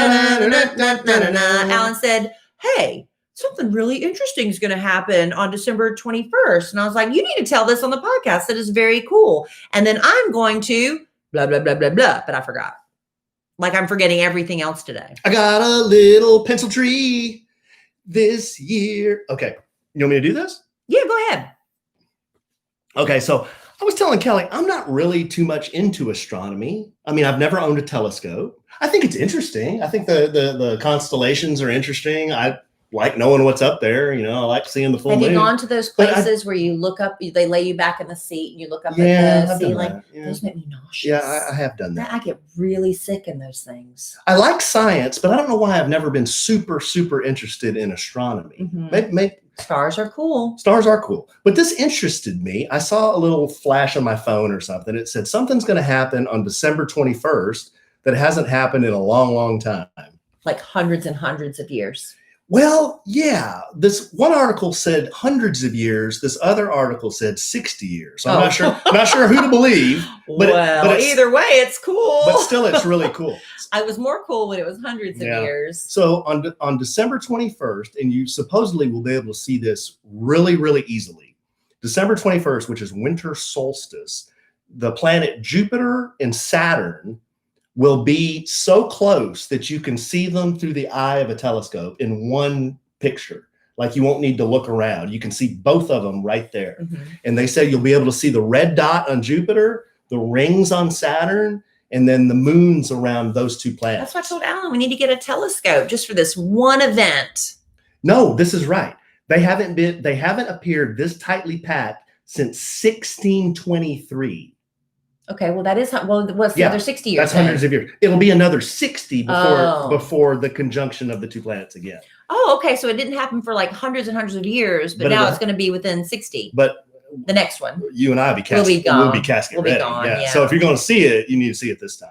said, "Hey, something really interesting is going to happen on December 21st." And I was like, "You need to tell this on the podcast. That is very cool." And then I'm going to blah, blah, blah, blah, blah. But I forgot. Like I'm forgetting everything else today. I got a little pencil tree this year. Okay. You want me to do this? Yeah, go ahead. Okay. So I was telling Kelly, I'm not really too much into astronomy. I mean, I've never owned a telescope. I think it's interesting. I think the constellations are interesting. I like knowing what's up there. I like seeing the full moon. Have you gone to those places where you look up, they lay you back in the seat and you look up at the ceiling? Yeah. Those make me nauseous. Yeah, I have done that. I get really sick in those things. I like science, but I don't know why I've never been super, super interested in astronomy. Mm-hmm. Stars are cool. Stars are cool. But this interested me. I saw a little flash on my phone or something. It said something's going to happen on December 21st that hasn't happened in a long, long time. Like hundreds and hundreds of years. Well, yeah. This one article said hundreds of years. This other article said 60 years. So I'm not sure who to believe. But either way, it's cool. But still, it's really cool. I was more cool when it was hundreds of years. So on December 21st, and you supposedly will be able to see this really, really easily. December 21st, which is winter solstice, the planet Jupiter and Saturn will be so close that you can see them through the eye of a telescope in one picture. Like you won't need to look around. You can see both of them right there. Mm-hmm. And they say you'll be able to see the red dot on Jupiter, the rings on Saturn, and then the moons around those two planets. That's what I told Alan. We need to get a telescope just for this one event. No, this is right. They haven't appeared this tightly packed since 1623. Okay, well, what's the other 60 years? That's hundreds of years. It'll be another 60 before the conjunction of the two planets again. Oh, okay. So it didn't happen for like hundreds and hundreds of years, but now it's going to be within 60. But the next one, you and I will be casket ready. Yeah. So if you're going to see it, you need to see it this time.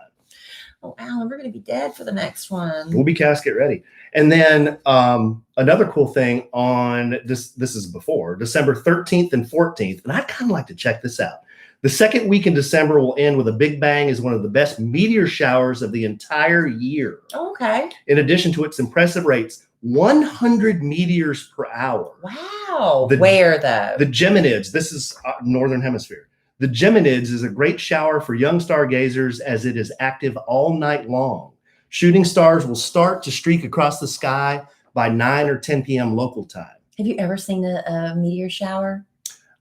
Oh, Alan, we're going to be dead for the next one. We'll be casket ready. And then another cool thing on this is before December 13th and 14th, and I'd kind of like to check this out. The second week in December will end with a big bang as one of the best meteor showers of the entire year. Okay. In addition to its impressive rates, 100 meteors per hour. Wow. Where though? The Geminids. This is Northern Hemisphere. The Geminids is a great shower for young stargazers as it is active all night long. Shooting stars will start to streak across the sky by 9 or 10 p.m. local time. Have you ever seen a meteor shower?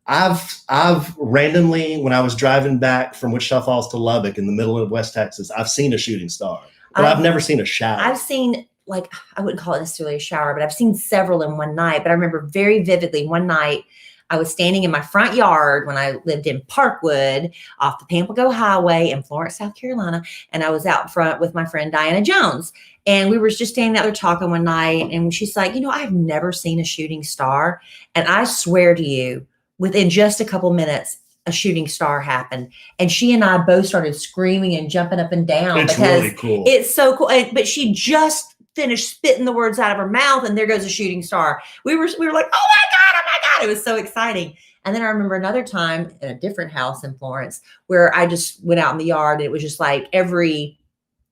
I've randomly, when I was driving back from Wichita Falls to Lubbock in the middle of West Texas, I've seen a shooting star, but I've never seen a shower. I've seen, like, I wouldn't call it necessarily a shower, but I've seen several in one night. But I remember very vividly one night I was standing in my front yard when I lived in Parkwood off the Pamplico Highway in Florence, South Carolina. And I was out front with my friend Diana Jones. And we were just standing out there talking one night. And she's like, I've never seen a shooting star. And I swear to you, within just a couple minutes, a shooting star happened. And she and I both started screaming and jumping up and down. It's because really cool. It's so cool. But she just finished spitting the words out of her mouth, and there goes a shooting star. We were like, oh my God. It was so exciting. And then I remember another time in a different house in Florence where I just went out in the yard, and it was just like every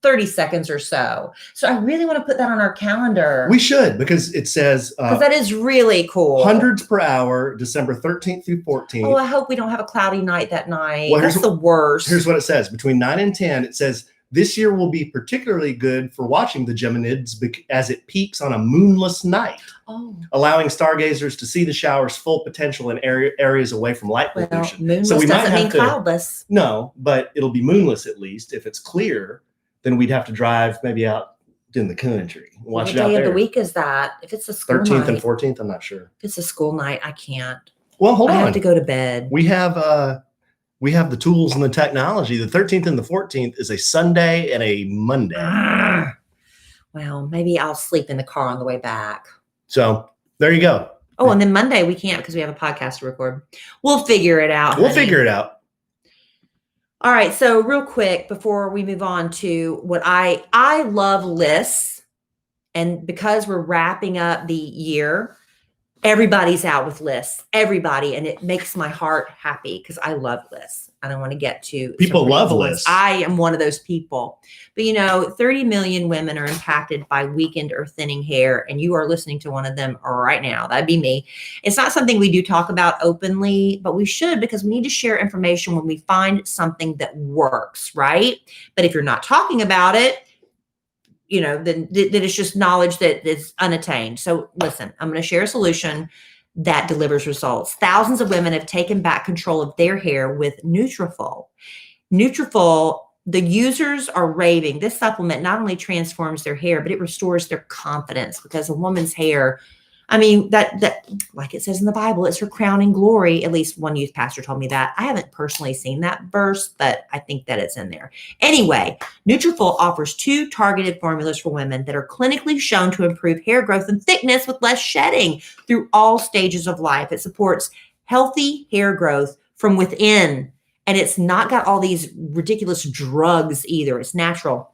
30 seconds or so. So I really want to put that on our calendar. We should, because it says because that is really cool. Hundreds per hour, December 13th through 14th. Oh, I hope we don't have a cloudy night that night. Well, that's the worst. Here's what it says. Between 9 and 10, it says this year will be particularly good for watching the Geminids as it peaks on a moonless night, allowing stargazers to see the shower's full potential in areas away from light pollution. Moonless so we doesn't mean cloudless. No, but it'll be moonless at least. If it's clear, then we'd have to drive maybe out in the country. Watch it out there. What day of the week is that? If it's a school 13th night, and 14th, I'm not sure. If it's a school night, I can't. Well, hold on. I have to go to bed. We have the tools and the technology. The 13th and the 14th is a Sunday and a Monday. Well, maybe I'll sleep in the car on the way back. So there you go. Oh, and then Monday we can't because we have a podcast to record. We'll figure it out. We'll figure it out. All right. So real quick, before we move on to what I love lists. And because we're wrapping up the year, everybody's out with lists, everybody. And it makes my heart happy because I love lists. I don't want to get to people love lists. I am one of those people. But 30 million women are impacted by weakened or thinning hair. And you are listening to one of them right now. That'd be me. It's not something we do talk about openly, but we should, because we need to share information when we find something that works, right? But if you're not talking about it, then it's just knowledge that is unattained. So listen, I'm going to share a solution that delivers results. Thousands of women have taken back control of their hair with Neutrafol. Neutrafol, the users are raving. This supplement not only transforms their hair, but it restores their confidence, because a woman's hair, that like it says in the Bible, it's her crowning glory. At least one youth pastor told me that. I haven't personally seen that verse, but I think that it's in there. Anyway, Neutrafol offers 2 targeted formulas for women that are clinically shown to improve hair growth and thickness with less shedding through all stages of life. It supports healthy hair growth from within, and it's not got all these ridiculous drugs either. It's natural.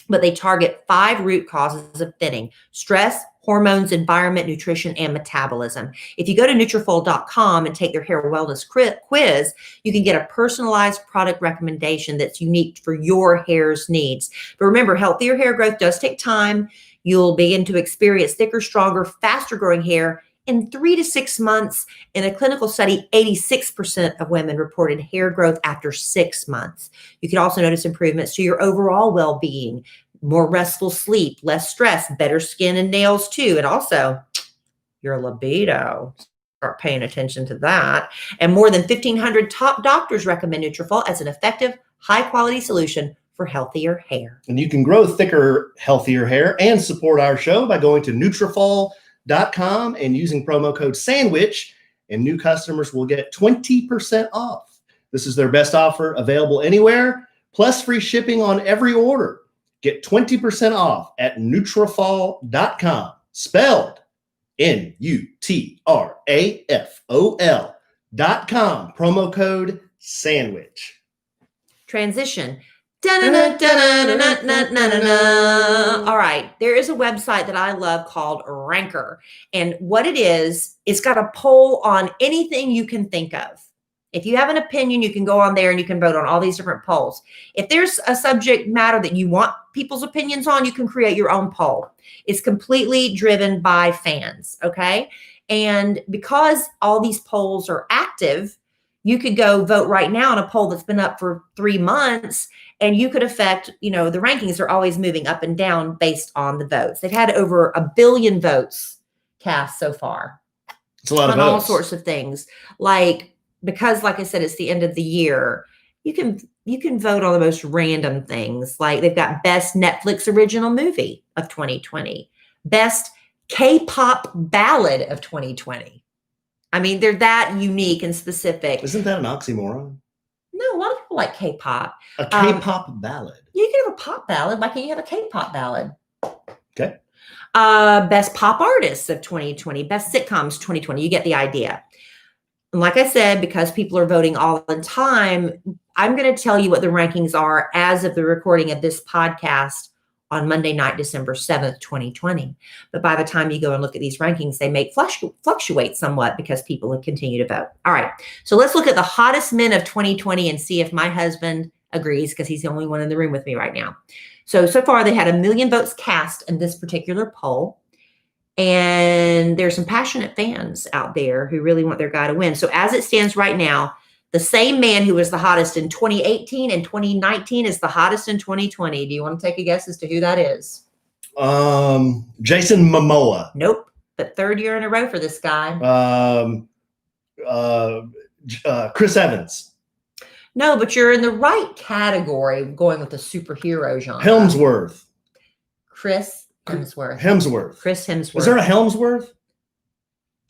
But they target 5 root causes of thinning: stress, hormones, environment, nutrition, and metabolism. If you go to Neutrafol.com and take their hair wellness quiz, you can get a personalized product recommendation that's unique for your hair's needs. But remember, healthier hair growth does take time. You'll begin to experience thicker, stronger, faster growing hair in 3 to 6 months. In a clinical study, 86% of women reported hair growth after 6 months. You can also notice improvements to your overall well-being, more restful sleep, less stress, better skin and nails too. And also your libido. Start paying attention to that. And more than 1,500 top doctors recommend Nutrafol as an effective, high-quality solution for healthier hair. And you can grow thicker, healthier hair and support our show by going to Neutrafol.com and using promo code SANDWICH, and new customers will get 20% off. This is their best offer available anywhere, plus free shipping on every order. Get 20% off at Neutrafol.com, spelled Nutrafol.com, promo code SANDWICH. Transition. All right. There is a website that I love called Ranker. And what it is, it's got a poll on anything you can think of. If you have an opinion, you can go on there and you can vote on all these different polls. If there's a subject matter that you want people's opinions on, you can create your own poll. It's completely driven by fans, okay? And because all these polls are active, you could go vote right now on a poll that's been up for 3 months, and you could affect, the rankings are always moving up and down based on the votes. They've had over 1 billion votes cast so far. It's a lot of votes. On all votes. sorts of things. Because like I said, it's the end of the year, you can vote on the most random things. Like they've got best Netflix original movie of 2020, best K-pop ballad of 2020. I mean, they're that unique and specific. Isn't that an oxymoron? No, a lot of people like K-pop. A K-pop ballad. You can have a pop ballad. Why can't you have a K-pop ballad? Okay. Best pop artists of 2020, best sitcoms 2020. You get the idea. And like I said, because people are voting all the time, I'm going to tell you what the rankings are as of the recording of this podcast on Monday night, December 7th, 2020. But by the time you go and look at these rankings, they may fluctuate somewhat because people will continue to vote. All right. So let's look at the hottest men of 2020 and see if my husband agrees, because he's the only one in the room with me right now. So far they had 1 million votes cast in this particular poll. And there's some passionate fans out there who really want their guy to win. So as it stands right now, the same man who was the hottest in 2018 and 2019 is the hottest in 2020. Do you want to take a guess as to who that is? Jason Momoa. Nope. But 3rd year in a row for this guy. Chris Evans. No, but you're in the right category going with the superhero genre. Hemsworth. Chris Hemsworth. Chris Hemsworth. Is there a Helmsworth?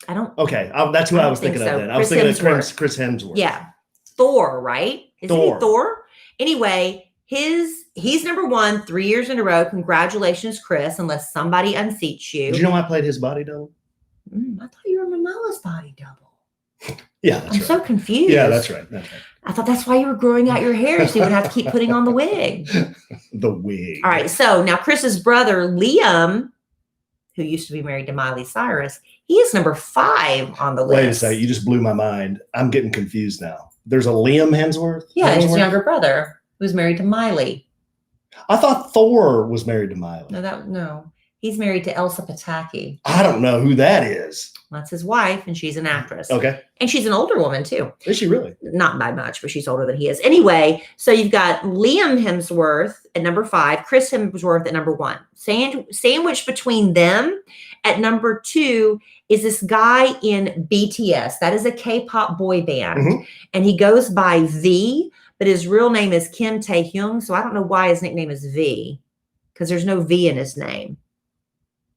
I don't. Okay, that's who I was thinking of then. I was thinking of Chris Hemsworth. Yeah. Thor, right? Isn't he Thor? Anyway, he's number 1 3 years in a row. Congratulations, Chris, unless somebody unseats you. Did you know I played his body double? I thought you were Momoa's body double. Yeah, that's right. I'm so confused. Yeah, that's right. I thought that's why you were growing out your hair, so you wouldn't have to keep putting on the wig. The wig. All right, so now Chris's brother, Liam, who used to be married to Miley Cyrus, he is number 5 on the list. Wait a second, you just blew my mind. I'm getting confused now. There's a Liam Hemsworth? Yeah, his younger brother who was married to Miley. I thought Thor was married to Miley. No. He's married to Elsa Pataki. I don't know who that is. That's his wife, and she's an actress. Okay. And she's an older woman, too. Is she really? Not by much, but she's older than he is. Anyway, so you've got Liam Hemsworth at number 5, Chris Hemsworth at number 1. Sandwiched between them at number 2 is this guy in BTS. That is a K-pop boy band. Mm-hmm. And he goes by V, but his real name is Kim Taehyung. So I don't know why his nickname is V, because there's no V in his name.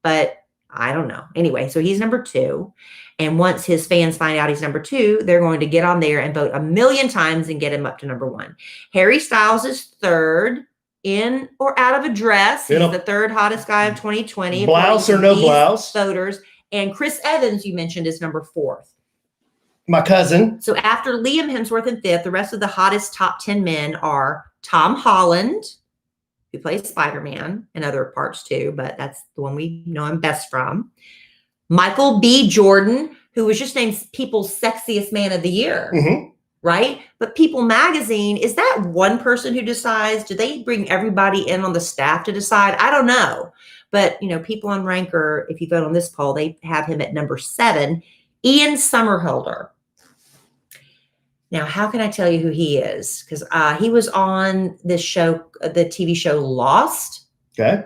But I don't know. Anyway, so he's number 2. And once his fans find out he's number 2, they're going to get on there and vote 1 million times and get him up to number 1. Harry Styles is 3rd in or out of a dress. He's the 3rd hottest guy of 2020. Blouse or no blouse? Voters. And Chris Evans, you mentioned, is number 4th. My cousin. So after Liam Hemsworth in 5th, the rest of the hottest top 10 men are Tom Holland, who plays Spider-Man and other parts too, but that's the one we know him best from. Michael B. Jordan, who was just named People's Sexiest Man of the Year, right? But People Magazine, is that one person who decides? Do they bring everybody in on the staff to decide? I don't know. But, people on Ranker, if you vote on this poll, they have him at number 7, Ian Somerhalder. Now, how can I tell you who he is? Because he was on this show, the TV show Lost. Okay.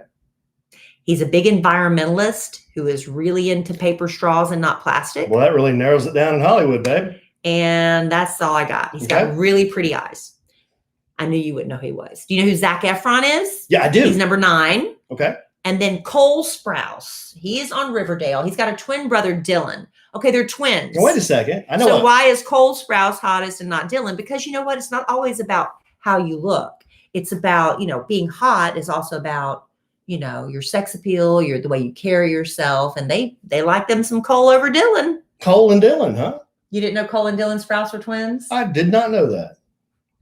He's a big environmentalist who is really into paper straws and not plastic. Well, that really narrows it down in Hollywood, babe. And that's all I got. He's got really pretty eyes. I knew you wouldn't know who he was. Do you know who Zac Efron is? Yeah, I do. He's number 9. Okay. And then Cole Sprouse. He is on Riverdale. He's got a twin brother, Dylan. Okay, they're twins. Well, wait a second. I know. So why is Cole Sprouse hottest and not Dylan? Because you know what? It's not always about how you look. It's about, being hot is also about, your sex appeal, the way you carry yourself. And they like them some Cole over Dylan. Cole and Dylan, huh? You didn't know Cole and Dylan Sprouse were twins? I did not know that.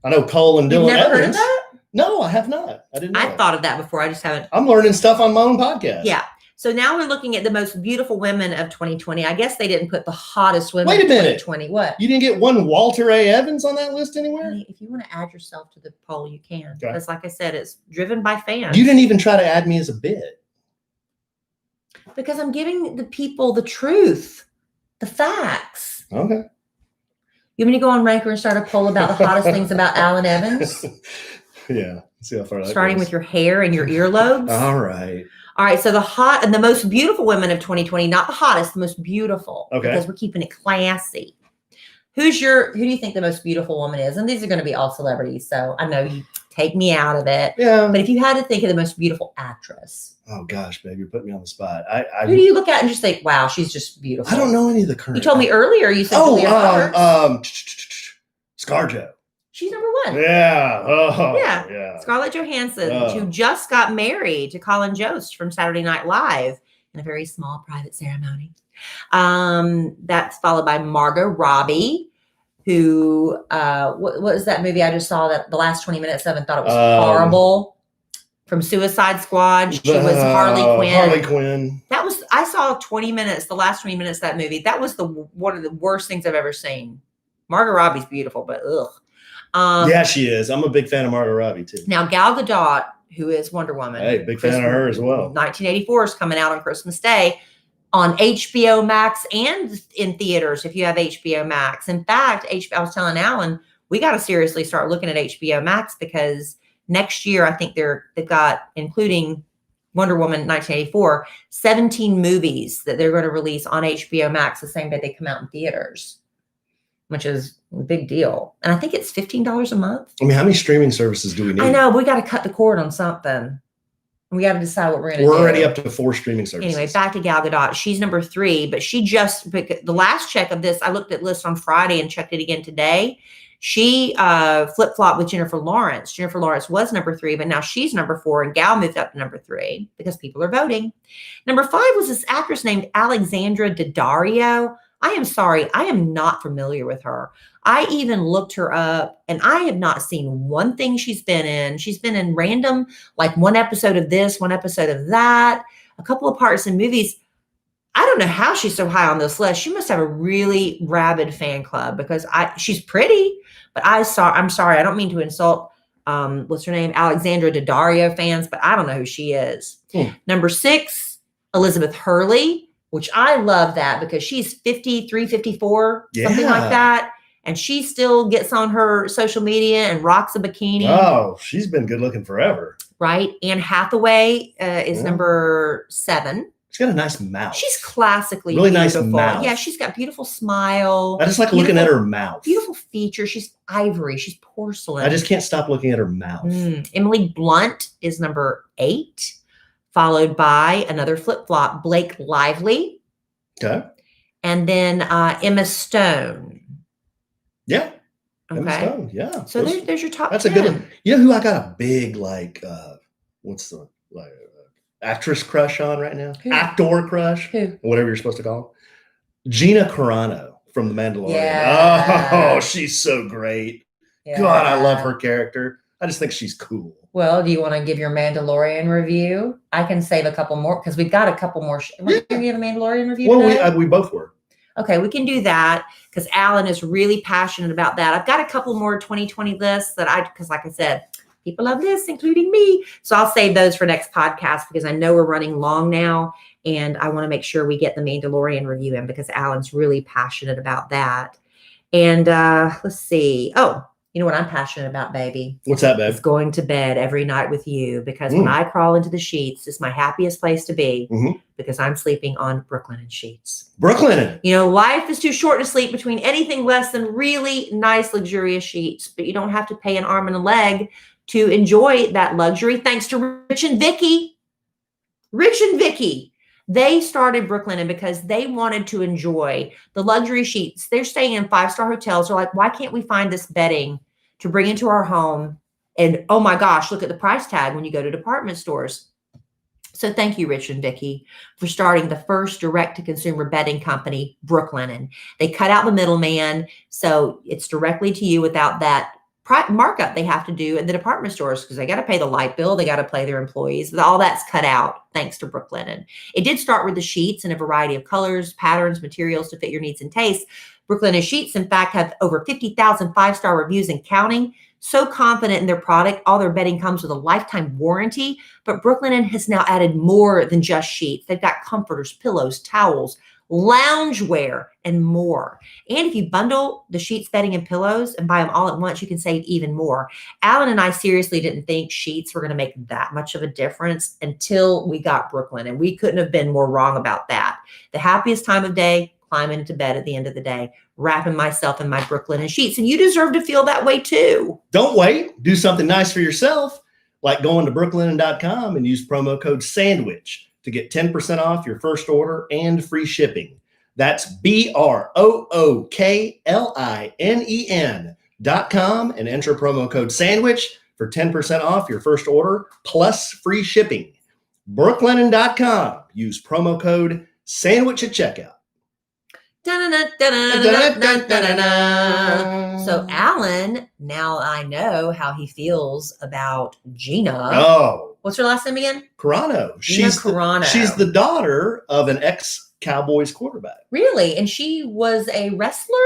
I know Cole and Dylan. You've never Evans. heard of that? No, I have not. I didn't know. I thought of that before. I just haven't. I'm learning stuff on my own podcast. Yeah. So now we're looking at the most beautiful women of 2020. I guess they didn't put the hottest women Wait a of minute. 2020. What? You didn't get one Walter A. Evans on that list anywhere? Honey, if you want to add yourself to the poll, you can. Okay. Because like I said, it's driven by fans. You didn't even try to add me as a bid. Because I'm giving the people the truth, the facts. Okay. You want me to go on Ranker and start a poll about the hottest things about Alan Evans? Yeah. Let's see how far that Starting goes. with your hair and your earlobes. All right. All right. So the hot and the most beautiful women of 2020, not the hottest, the most beautiful. Okay. Because we're keeping it classy. Who do you think the most beautiful woman is? And these are going to be all celebrities. So I know you take me out of it. Yeah. But if you had to think of the most beautiful actress. Oh gosh, babe, you're putting me on the spot. Who do you look at and just think, wow, she's just beautiful? I don't know any of the current. You told me earlier. You said Julia Roberts. ScarJo. She's number 1. Yeah. Oh, Yeah. yeah. Scarlett Johansson, who just got married to Colin Jost from Saturday Night Live in a very small private ceremony. That's followed by Margot Robbie, who, what was that movie I just saw that the last 20 minutes of and thought it was horrible? From Suicide Squad. She was Harley Quinn. Harley Quinn. I saw 20 minutes, the last 20 minutes of that movie. That was one of the worst things I've ever seen. Margot Robbie's beautiful, but ugh. Yeah, she is. I'm a big fan of Margot Robbie too. Now, Gal Gadot, who is Wonder Woman. Hey, big fan of her as well. 1984 is coming out on Christmas Day on HBO Max and in theaters if you have HBO Max. In fact, I was telling Alan, we got to seriously start looking at HBO Max because next year, I think they've got, including Wonder Woman 1984, 17 movies that they're going to release on HBO Max the same day they come out in theaters, which is a big deal. And I think it's $15 a month. I mean, how many streaming services do we need? I know. We got to cut the cord on something. We got to decide what we're going to do. We're already up to 4 streaming services. Anyway, back to Gal Gadot. She's number 3, but the last check of this, I looked at lists on Friday and checked it again today. She flip-flopped with Jennifer Lawrence. Jennifer Lawrence was number 3, but now she's number 4, and Gal moved up to number 3 because people are voting. Number 5 was this actress named Alexandra Daddario. I am sorry, I am not familiar with her. I even looked her up, and I have not seen one thing she's been in. She's been in random, like one episode of this, one episode of that, a couple of parts in movies. I don't know how she's so high on this list. She must have a really rabid fan club because she's pretty, but I'm sorry. I don't mean to insult, what's her name? Alexandra Daddario fans, but I don't know who she is. Number 6, Elizabeth Hurley, which I love that because she's 53, 54, something like that. And she still gets on her social media and rocks a bikini. Oh, she's been good looking forever. Right. Anne Hathaway is number 7. She's got a nice mouth. She's classically really beautiful. Nice mouth. Yeah, she's got beautiful smile. I just like looking at her mouth. Beautiful features. She's ivory. She's porcelain. I just can't stop looking at her mouth. Emily Blunt is number 8, followed by another flip-flop, Blake Lively. Okay. And then Emma Stone. Yeah. Okay. Emma Stone. Yeah. So there's your top That's 10. a good one. You know who I got a big actress crush on right now? Who? Actor crush? Who? Whatever you're supposed to call it. Gina Carano from The Mandalorian. Yeah. Oh, she's so great. Yeah. God, I love her character. I just think she's cool. Well, do you want to give your Mandalorian review? I can save a couple more because we've got a couple more. Were you going to give a Mandalorian review today? Well, we both were. Okay, we can do that because Alan is really passionate about that. I've got a couple more 2020 lists because like I said, people love lists, including me. So I'll save those for next podcast because I know we're running long now and I want to make sure we get the Mandalorian review in because Alan's really passionate about that. And let's see. Oh, you know what I'm passionate about, baby? What's that, babe? It's going to bed every night with you because when I crawl into the sheets, it's my happiest place to be because I'm sleeping on Brooklinen sheets. Brooklinen. You know, life is too short to sleep between anything less than really nice, luxurious sheets, but you don't have to pay an arm and a leg to enjoy that luxury thanks to Rich and Vicky. Rich and Vicky. They started Brooklinen because they wanted to enjoy the luxury sheets. They're staying in 5-star hotels. They're like, why can't we find this bedding to bring into our home? And oh my gosh, look at the price tag when you go to department stores. So thank you, Rich and Vicky, for starting the first direct-to-consumer bedding company, Brooklinen. They cut out the middleman, so it's directly to you without that markup they have to do in the department stores because they got to pay the light bill, they got to pay their employees. All that's cut out thanks to Brooklinen. It did start with the sheets in a variety of colors, patterns, materials to fit your needs and tastes. Brooklinen sheets, in fact, have over 50,000 5-star reviews and counting. So confident in their product, all their bedding comes with a lifetime warranty. But Brooklinen has now added more than just sheets. They've got comforters, pillows, towels, loungewear, and more. And if you bundle the sheets, bedding, and pillows and buy them all at once, you can save even more. Alan and I seriously didn't think sheets were going to make that much of a difference until we got Brooklinen. We couldn't have been more wrong about that. The happiest time of day, climbing into bed at the end of the day, wrapping myself in my Brooklinen sheets. And you deserve to feel that way too. Don't wait. Do something nice for yourself, like going to brooklinen.com and use promo code SANDWICH to get 10% off your first order and free shipping. That's BROOKLINEN.com and enter promo code SANDWICH for 10% off your first order plus free shipping. Brooklinen.com. Use promo code SANDWICH at checkout. So Alan, now I know how he feels about Gina. Oh. What's her last name again? Carano. Gina Carano. She's the daughter of an ex-Cowboys quarterback. Really? And she was a wrestler?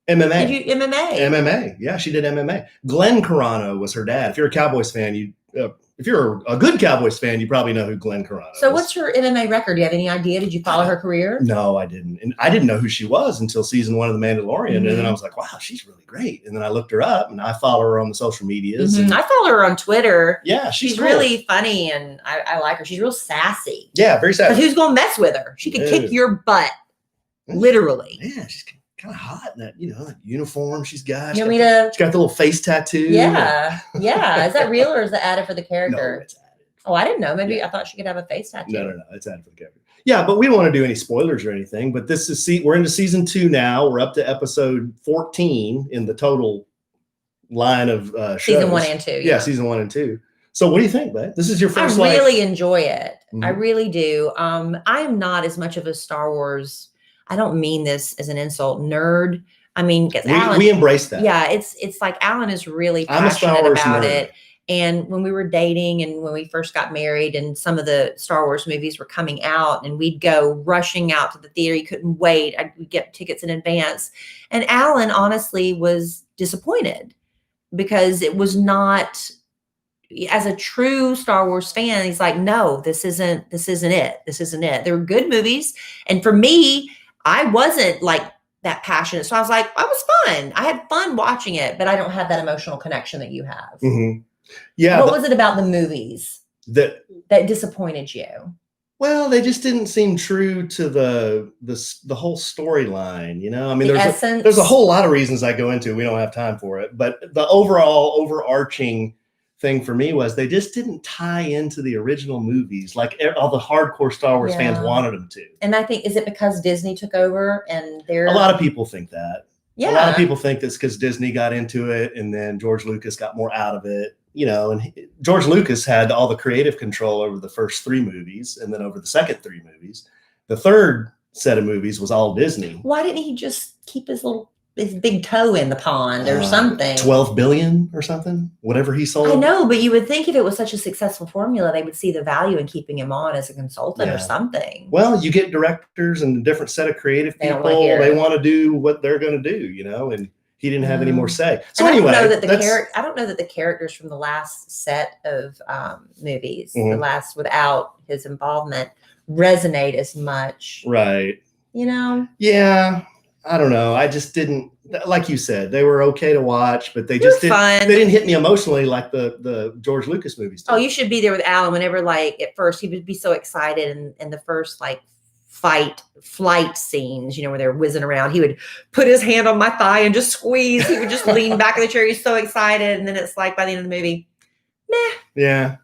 MMA. MMA? Yeah, she did MMA. Glenn Carano was her dad. If you're a Cowboys fan, if you're a good Cowboys fan, you probably know who Glenn Carano is. So what's her MMA record? Do you have any idea? Did you follow her career? No, I didn't. And I didn't know who she was until season 1 of The Mandalorian. And then I was like, wow, she's really great. And then I looked her up and I follow her on the social medias. And I follow her on Twitter. Yeah, she's cool. Really funny and I like her. She's real sassy. Yeah, very sassy. Because who's going to mess with her? She could kick your butt. Literally. Yeah, she's kind of hot in that, that uniform she's got. You want me to? She's got the little face tattoo. Yeah. Yeah. Is that real or is that added for the character? No, it's added. Oh, I didn't know. Maybe I thought she could have a face tattoo. No. It's added for the character. Yeah, but we don't want to do any spoilers or anything. But this is we're into season 2 now. We're up to episode 14 in the total line of shows. Season 1 and 2. Yeah, season 1 and 2. So what do you think, babe? This is your first. I really enjoy it. I really do. I am not as much of a Star Wars. I don't mean this as an insult, nerd. I mean, because Alan, we embrace that. Yeah, it's like Alan is really passionate about it. And when we were dating and when we first got married and some of the Star Wars movies were coming out and we'd go rushing out to the theater, you couldn't wait. We'd get tickets in advance. And Alan honestly was disappointed because it was not, as a true Star Wars fan, he's like, no, this isn't it. This isn't it. They were good movies. And for me, I wasn't like that passionate. So I was like, I was fun. I had fun watching it, but I don't have that emotional connection that you have. Mm-hmm. Yeah. What was it about the movies that disappointed you? Well, they just didn't seem true to the whole storyline, I mean, there's a whole lot of reasons I go into. We don't have time for it, but the overall overarching thing for me was they just didn't tie into the original movies like all the hardcore Star Wars fans wanted them to. And I think, is it because Disney took over and a lot of people think that. Yeah. A lot of people think that's because Disney got into it and then George Lucas got more out of it. And George Lucas had all the creative control over the first 3 movies and then over the second 3 movies. The third set of movies was all Disney. Why didn't he just keep his little his big toe in the pond or something. 12 billion or something, whatever he sold. I know, but you would think if it was such a successful formula, they would see the value in keeping him on as a consultant or something. Well, you get directors and a different set of creative people. They want to do what they're going to do, and he didn't have any more say. So anyway, I don't know that the characters from the last set of movies, the last without his involvement, resonate as much. Right. Yeah. I don't know. I just didn't, like you said, they were okay to watch, but they just didn't. They didn't hit me emotionally like the George Lucas movies did. Oh, you should be there with Alan whenever, like, at first he would be so excited, and the first like flight scenes, where they're whizzing around, he would put his hand on my thigh and just squeeze. He would just lean back in the chair. He's so excited, and then it's like by the end of the movie, meh.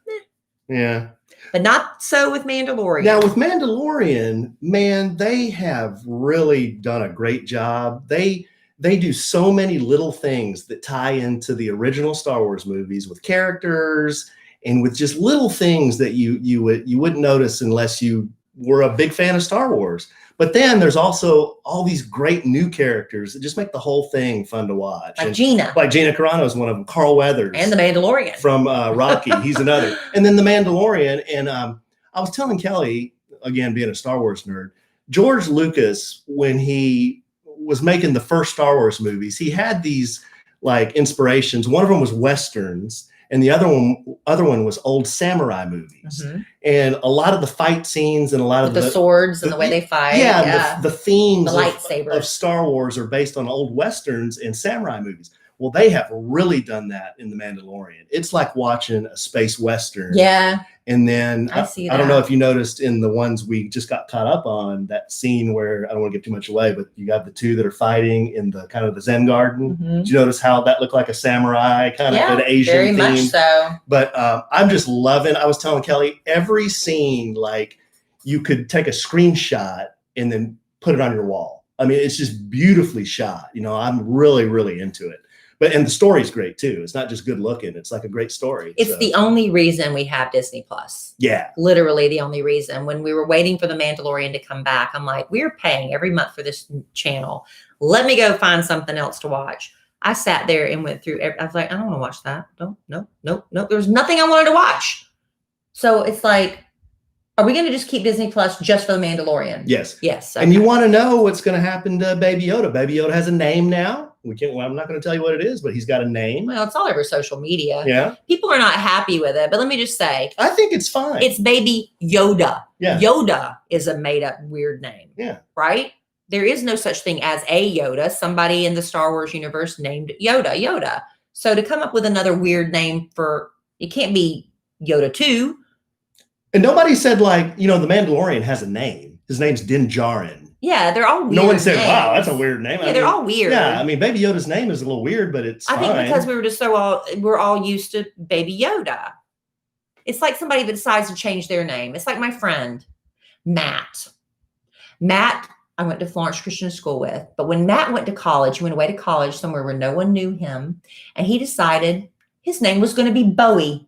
Yeah. But not so with Mandalorian. Now, with Mandalorian, man, they have really done a great job. They do so many little things that tie into the original Star Wars movies with characters and with just little things that you wouldn't notice unless you were a big fan of Star Wars. But then there's also all these great new characters that just make the whole thing fun to watch. Like Gina. Like Gina Carano is one of them. Carl Weathers. And the Mandalorian. From Rocky. He's another. And then the Mandalorian. And I was telling Kellie, again, being a Star Wars nerd, George Lucas, when he was making the first Star Wars movies, he had these like inspirations. One of them was Westerns. And the other one was old samurai movies. And a lot of the fight scenes and a lot of the swords and the way they fight. Yeah. The themes the lightsabers of Star Wars are based on old Westerns and samurai movies. Well, they have really done that in The Mandalorian. It's like watching a space Western. Yeah. And then I see that. I don't know if you noticed in the ones we just got caught up on, that scene where I don't want to give too much away, but you got the two that are fighting in the kind of the Zen garden. Did you notice how that looked like a samurai kind of an Asian very theme? Much so. But I'm just loving, I was telling Kellie, every scene, like you could take a screenshot and then put it on your wall. I mean, it's just beautifully shot. I'm really, really into it. And the story's great too. It's not just good looking. It's like a great story. It's the only reason we have Disney Plus. Yeah. Literally the only reason. When we were waiting for The Mandalorian to come back, I'm like, we're paying every month for this channel. Let me go find something else to watch. I sat there and went through. I was like, I don't want to watch that. No. There was nothing I wanted to watch. So it's like, are we going to just keep Disney Plus just for The Mandalorian? Yes. Yes. Okay. And you want to know what's going to happen to Baby Yoda. Baby Yoda has a name now. I'm not going to tell you what it is, but he's got a name. Well, it's all over social media. Yeah. People are not happy with it, but let me just say. I think it's fine. It's Baby Yoda. Yeah. Yoda is a made up weird name. Yeah. Right? There is no such thing as a Yoda. Somebody in the Star Wars universe named Yoda. So to come up with another weird name it can't be Yoda 2. And nobody said the Mandalorian has a name. His name's Din Djarin. Yeah, they're all weird. No one said, names. wow, that's a weird name. Yeah, they're all weird. Yeah, I mean, Baby Yoda's name is a little weird, but it's fine. I think because we were just we're all used to Baby Yoda. It's like somebody that decides to change their name. It's like my friend, Matt. Matt, I went to Florence Christian School with. But when Matt went to college, he went away to college somewhere where no one knew him. And he decided his name was going to be Bowie.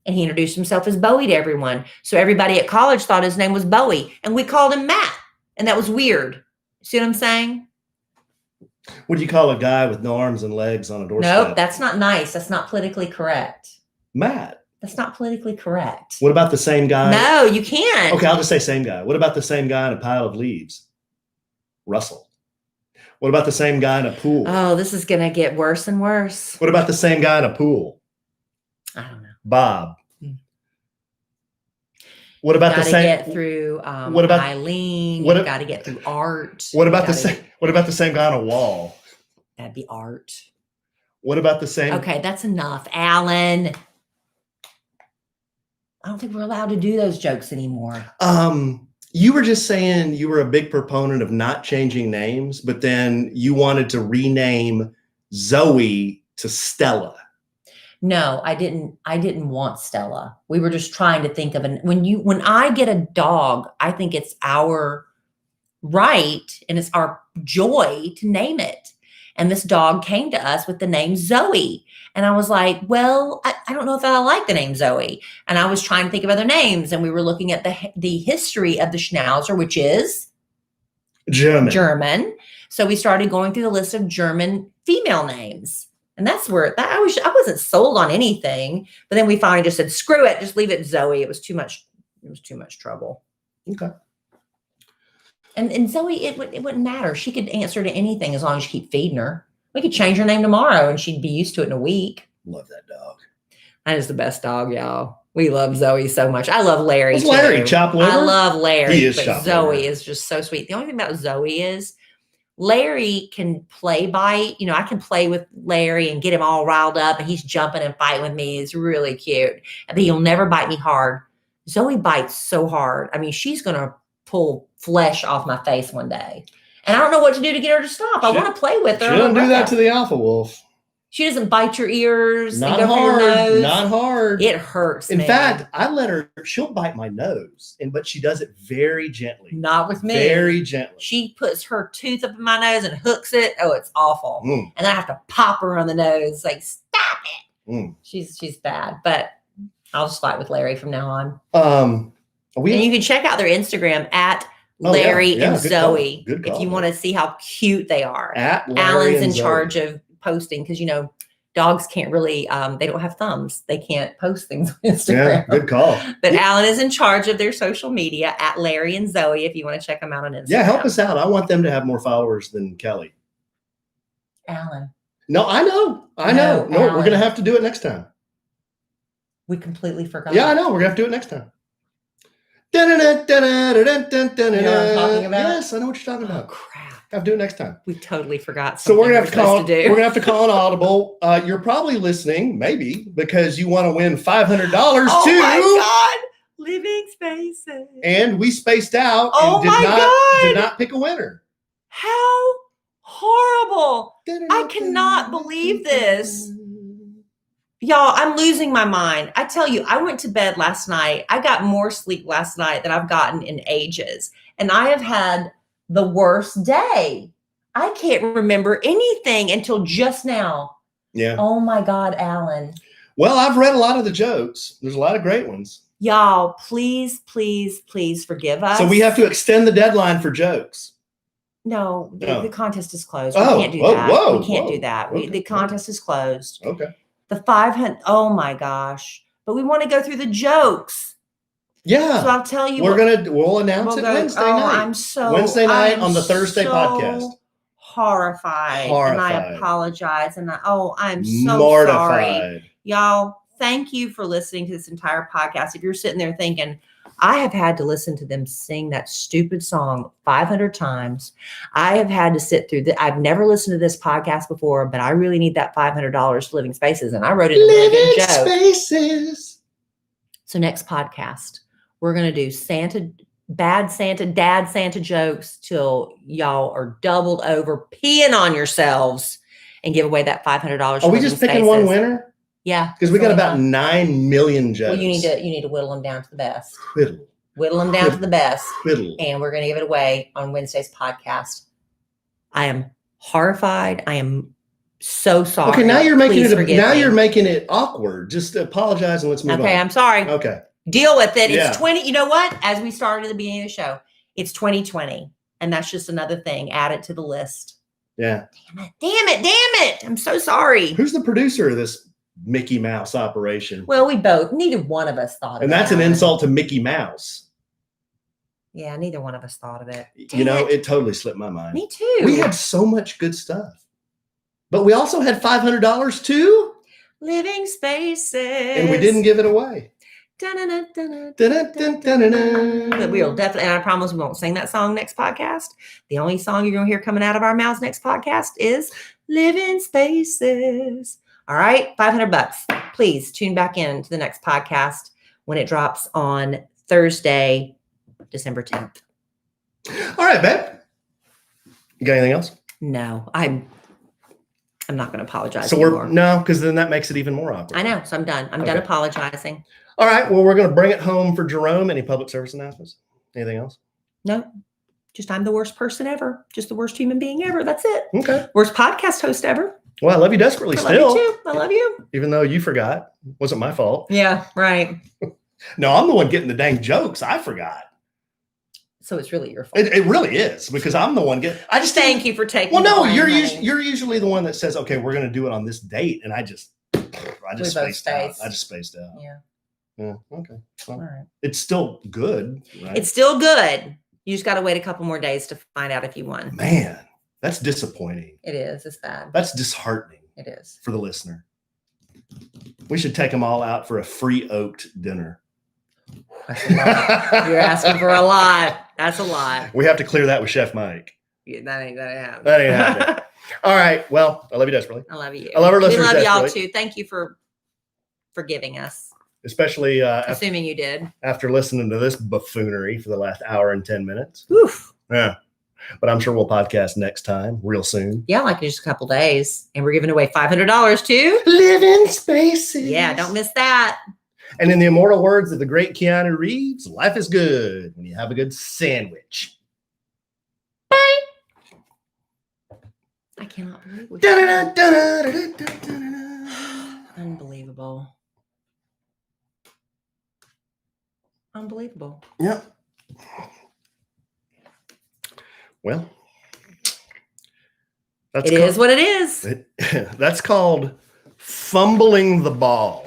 And he introduced himself as Bowie to everyone. So everybody at college thought his name was Bowie. And we called him Matt. And that was weird. See what I'm saying? What do you call a guy with no arms and legs on a doorstep? Nope, that's not nice. That's not politically correct. Matt. That's not politically correct. What about the same guy? No, you can't. Okay, I'll just say same guy. What about the same guy in a pile of leaves? Russell. What about the same guy in a pool? Oh, this is going to get worse and worse. What about the same guy in a pool? I don't know. Bob. What about the same? Get through what about Eileen? You got to get through Art. What about the same? What about the same guy on a wall? That'd be Art. What about the same? Okay, that's enough, Alan. I don't think we're allowed to do those jokes anymore. You were just saying you were a big proponent of not changing names, but then you wanted to rename Zoe to Stella. No, I didn't want Stella. We were just trying to think of when I get a dog, I think it's our right and it's our joy to name it. And this dog came to us with the name Zoe. And I was like, well, I don't know if I like the name Zoe. And I was trying to think of other names. And we were looking at the history of the Schnauzer, which is German. So we started going through the list of German female names. And that's where I wasn't sold on anything. But then we finally just said, screw it. Just leave it Zoe. It was too much trouble. Okay. And Zoe, it wouldn't matter. She could answer to anything as long as you keep feeding her. We could change her name tomorrow and she'd be used to it in a week. Love that dog. That is the best dog, y'all. We love Zoe so much. I love Larry. What's Larry? Chop liver? I love Larry. He is but chop Zoe liver. is just so sweet. The only thing about Zoe is Larry can play bite. You know, I can play with Larry and get him all riled up and he's jumping and fighting with me. It's really cute. But he'll never bite me hard. Zoe bites so hard. I mean, she's going to pull flesh off my face one day. And I don't know what to do to get her to stop. I want to play with her. She doesn't do that to the alpha wolf. She doesn't bite your ears. Not and go hard. for your nose. Not hard. It hurts. In fact, I let her, she'll bite my nose, but she does it very gently. Not with me. Very gently. She puts her tooth up in my nose and hooks it. Oh, it's awful. Mm. And I have to pop her on the nose. Like, stop it. Mm. She's bad. But I'll just fight with Larry from now on. And you can check out their Instagram at Larry and Zoe if you want to see how cute they are. At Larry Alan's and in Zoe. charge of posting because, you know, dogs can't really, they don't have thumbs. They can't post things on Instagram. Yeah, good call. But Alan is in charge of their social media at Larry and Zoe if you want to check them out on Instagram. Yeah, help us out. I want them to have more followers than Kelly. Alan. No, I know. No, we're going to have to do it next time. We completely forgot. Yeah, I know. We're going to have to do it next time. You know what I'm talking about? Yes, I know what you're talking about. Oh, crap. Have to do it next time. We totally forgot. So we're gonna have to call. do. We're gonna have to call an audible. You're probably listening, maybe because you want to win $500 too. Oh my God! Living spaces. And we spaced out. Oh and my God! Did not pick a winner. How horrible! I cannot believe this. Y'all, I'm losing my mind. I tell you, I went to bed last night. I got more sleep last night than I've gotten in ages. And I have had the worst day. I can't remember anything until just now. Yeah. Oh my God, Alan. Well, I've read a lot of the jokes. There's a lot of great ones. Y'all, please, please, please forgive us. So we have to extend the deadline for jokes. No, the contest is closed. Oh, we can't do that. We can't whoa. do that. Okay. The contest is closed. Okay. The 500. Oh my gosh. But we want to go through the jokes. Yeah. So I'll tell you. We'll announce it Wednesday night. Wednesday night on the Thursday podcast. Horrified. And I apologize. And I'm so mortified. Sorry. Y'all, thank you for listening to this entire podcast. If you're sitting there thinking, I have had to listen to them sing that stupid song 500 times. I have had to sit through that. I've never listened to this podcast before, but I really need that $500 for Living Spaces. And I wrote it in a really good joke. Living Spaces. So next podcast, we're going to do Dad Santa jokes till y'all are doubled over, peeing on yourselves, and give away that $500. Are we just picking one winner? Yeah, because we got about 9 million jokes. Well, you need to whittle them down to the best. Whittle them down to the best. Whittle. And we're going to give it away on Wednesday's podcast. I am horrified. I am so sorry. Okay, now you're making it awkward. Just apologize and let's move on. Okay, I'm sorry. Okay. Deal with it. It's 20. You know what? As we started at the beginning of the show, it's 2020. And that's just another thing. Add it to the list. Yeah. Damn it. I'm so sorry. Who's the producer of this Mickey Mouse operation? Well, neither one of us thought of it. And that's an insult to Mickey Mouse. Yeah, neither one of us thought of it. It totally slipped my mind. Me too. We had so much good stuff. But we also had $500 too. Living Spaces. And we didn't give it away. But we will definitely, and I promise we won't sing that song next podcast. The only song you're going to hear coming out of our mouths next podcast is Living Spaces. All right, $500. Please tune back in to the next podcast when it drops on Thursday, December 10th. All right, babe. You got anything else? No, I'm not going to apologize. So because then that makes it even more awkward. I know. So I'm done. I'm done apologizing. All right. Well, we're going to bring it home for Jerome. Any public service announcements? Anything else? No. Just I'm the worst person ever. Just the worst human being ever. That's it. Okay. Worst podcast host ever. Well, I love you desperately still. I love you too. I love you. Even though you forgot. Wasn't my fault. Yeah, right. No, I'm the one getting the dang jokes. I forgot. So it's really your fault. It really is, because I'm the one I just thank you for taking. Well, no, the you're blame, you're usually the one that says, okay, we're going to do it on this date, and I just spaced out. I just spaced out. Yeah. Okay. Well, all right. It's still good, right? It's still good. You just got to wait a couple more days to find out if you won. Man, that's disappointing. It is. It's bad. That's disheartening. It is. For the listener. We should take them all out for a free oaked dinner. That's a lot. You're asking for a lot. That's a lot. We have to clear that with Chef Mike. Yeah, that ain't happening. That ain't happening. All right. Well, I love you desperately. I love you. I love our listeners. We love y'all desperately. too. Thank you for forgiving us. Especially assuming you did. After listening to this buffoonery for the last hour and 10 minutes. Oof. Yeah. But I'm sure we'll podcast next time real soon. Yeah, like in just a couple days. And we're giving away $500 to Living Spaces. Yeah, don't miss that. And in the immortal words of the great Keanu Reeves, life is good when you have a good sandwich. Bye. I cannot believe we Unbelievable. Unbelievable. Yep. Well, it is what it is. That's called fumbling the ball.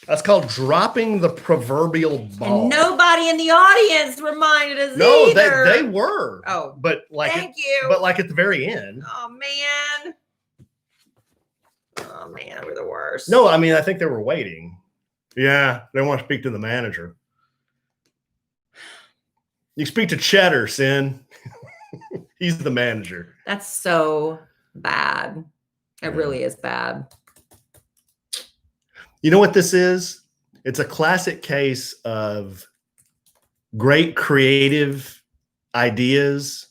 That's called dropping the proverbial ball. And nobody in the audience reminded us No, either. they were. Oh, but like thank you. But like at the very end. Oh man, we're the worst. No, I mean I think they were waiting. Yeah, they want to speak to the manager. You speak to Cheddar, Sin. He's the manager. That's so bad. It really is bad. You know what this is? It's a classic case of great creative ideas,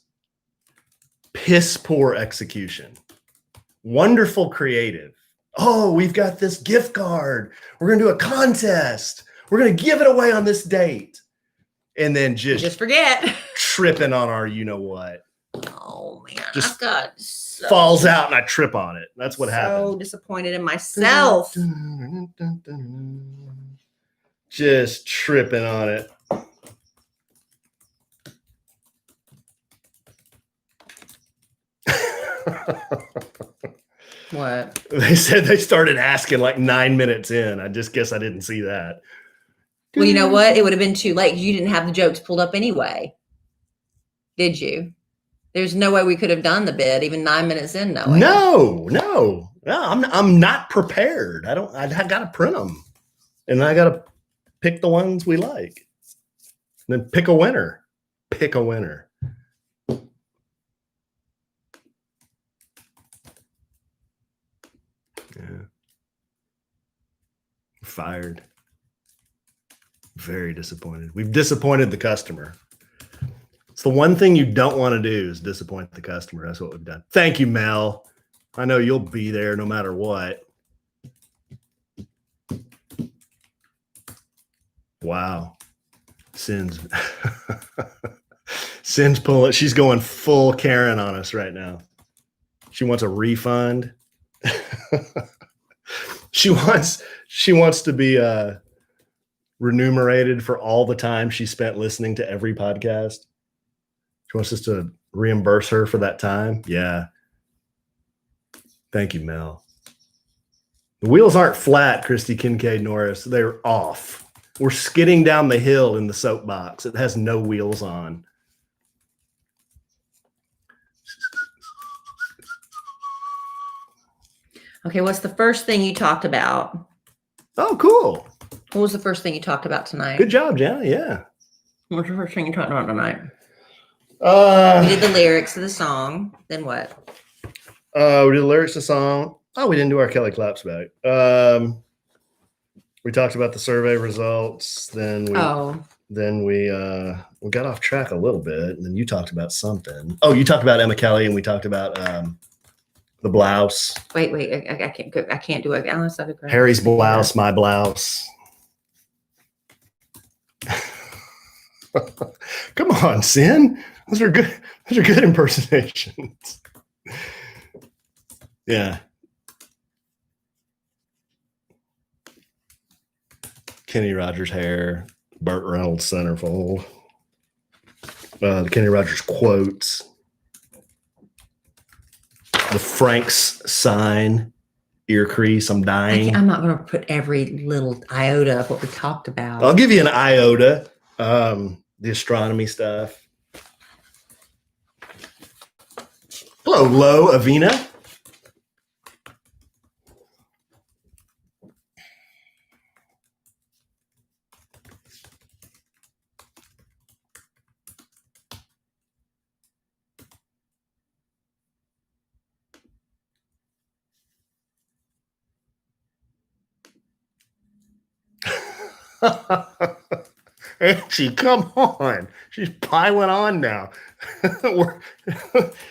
piss poor execution. Wonderful creative. Oh, we've got this gift card. We're going to do a contest. We're going to give it away on this date. And then just forget. Tripping on our you-know-what. Oh, man. Just got falls out and I trip on it. That's what happened. So disappointed in myself. Just tripping on it. What? They said they started asking like 9 minutes in. I just guess I didn't see that. Well, you know what? It would have been too late. You didn't have the jokes pulled up anyway. Did you? There's no way we could have done the bid even 9 minutes in. No. I'm not prepared. I got to print them, and I got to pick the ones we like, and then pick a winner. Yeah. Fired. Very disappointed. We've disappointed the customer. It's the one thing you don't want to do is disappoint the customer. That's what we've done. Thank you, Mel. I know you'll be there no matter what. Wow. Sin's pulling. She's going full Karen on us right now. She wants a refund. She wants to be remunerated for all the time she spent listening to every podcast. She wants us to reimburse her for that time. Yeah. Thank you, Mel. The wheels aren't flat, Christy Kincaid Norris. They're off. We're skidding down the hill in the soapbox. It has no wheels on. Okay, what's the first thing you talked about? Oh, cool. What was the first thing you talked about tonight? Good job, Jenna. Yeah. What's the first thing you talked about tonight? We did the lyrics of the song. Then what? We did the lyrics of the song. Oh, we didn't do our Kellie claps back. We talked about the survey results. Then we got off track a little bit. And then you talked about something. Oh, you talked about Emma Kellie, and we talked about the blouse. Wait, I can't do it. Harry's blouse, my blouse. Come on, Sin. Those are good impersonations. Yeah. Kenny Rogers hair, Burt Reynolds centerfold. The Kenny Rogers quotes. The Frank's sign. Ear crease. I'm dying. I'm not going to put every little iota of what we talked about. I'll give you an iota. The astronomy stuff. Hello, Lo Avina. Angie, come on. She's piling on now.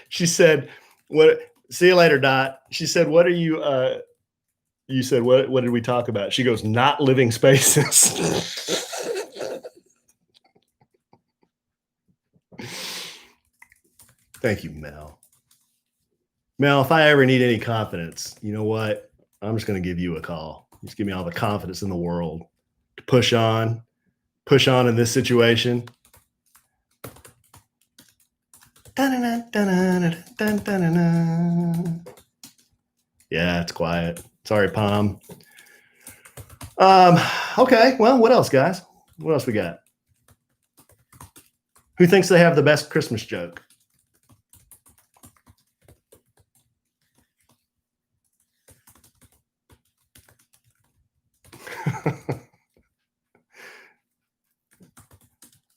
She said, "What? See you later, Dot." She said, "What are you?" You said, "What? What did we talk about?" She goes, "Not living spaces." Thank you, Mel. Mel, if I ever need any confidence, you know what? I'm just going to give you a call. Just give me all the confidence in the world to push on in this situation. Yeah, it's quiet. Sorry, Palm. Okay, well, what else, guys? What else we got? Who thinks they have the best Christmas joke?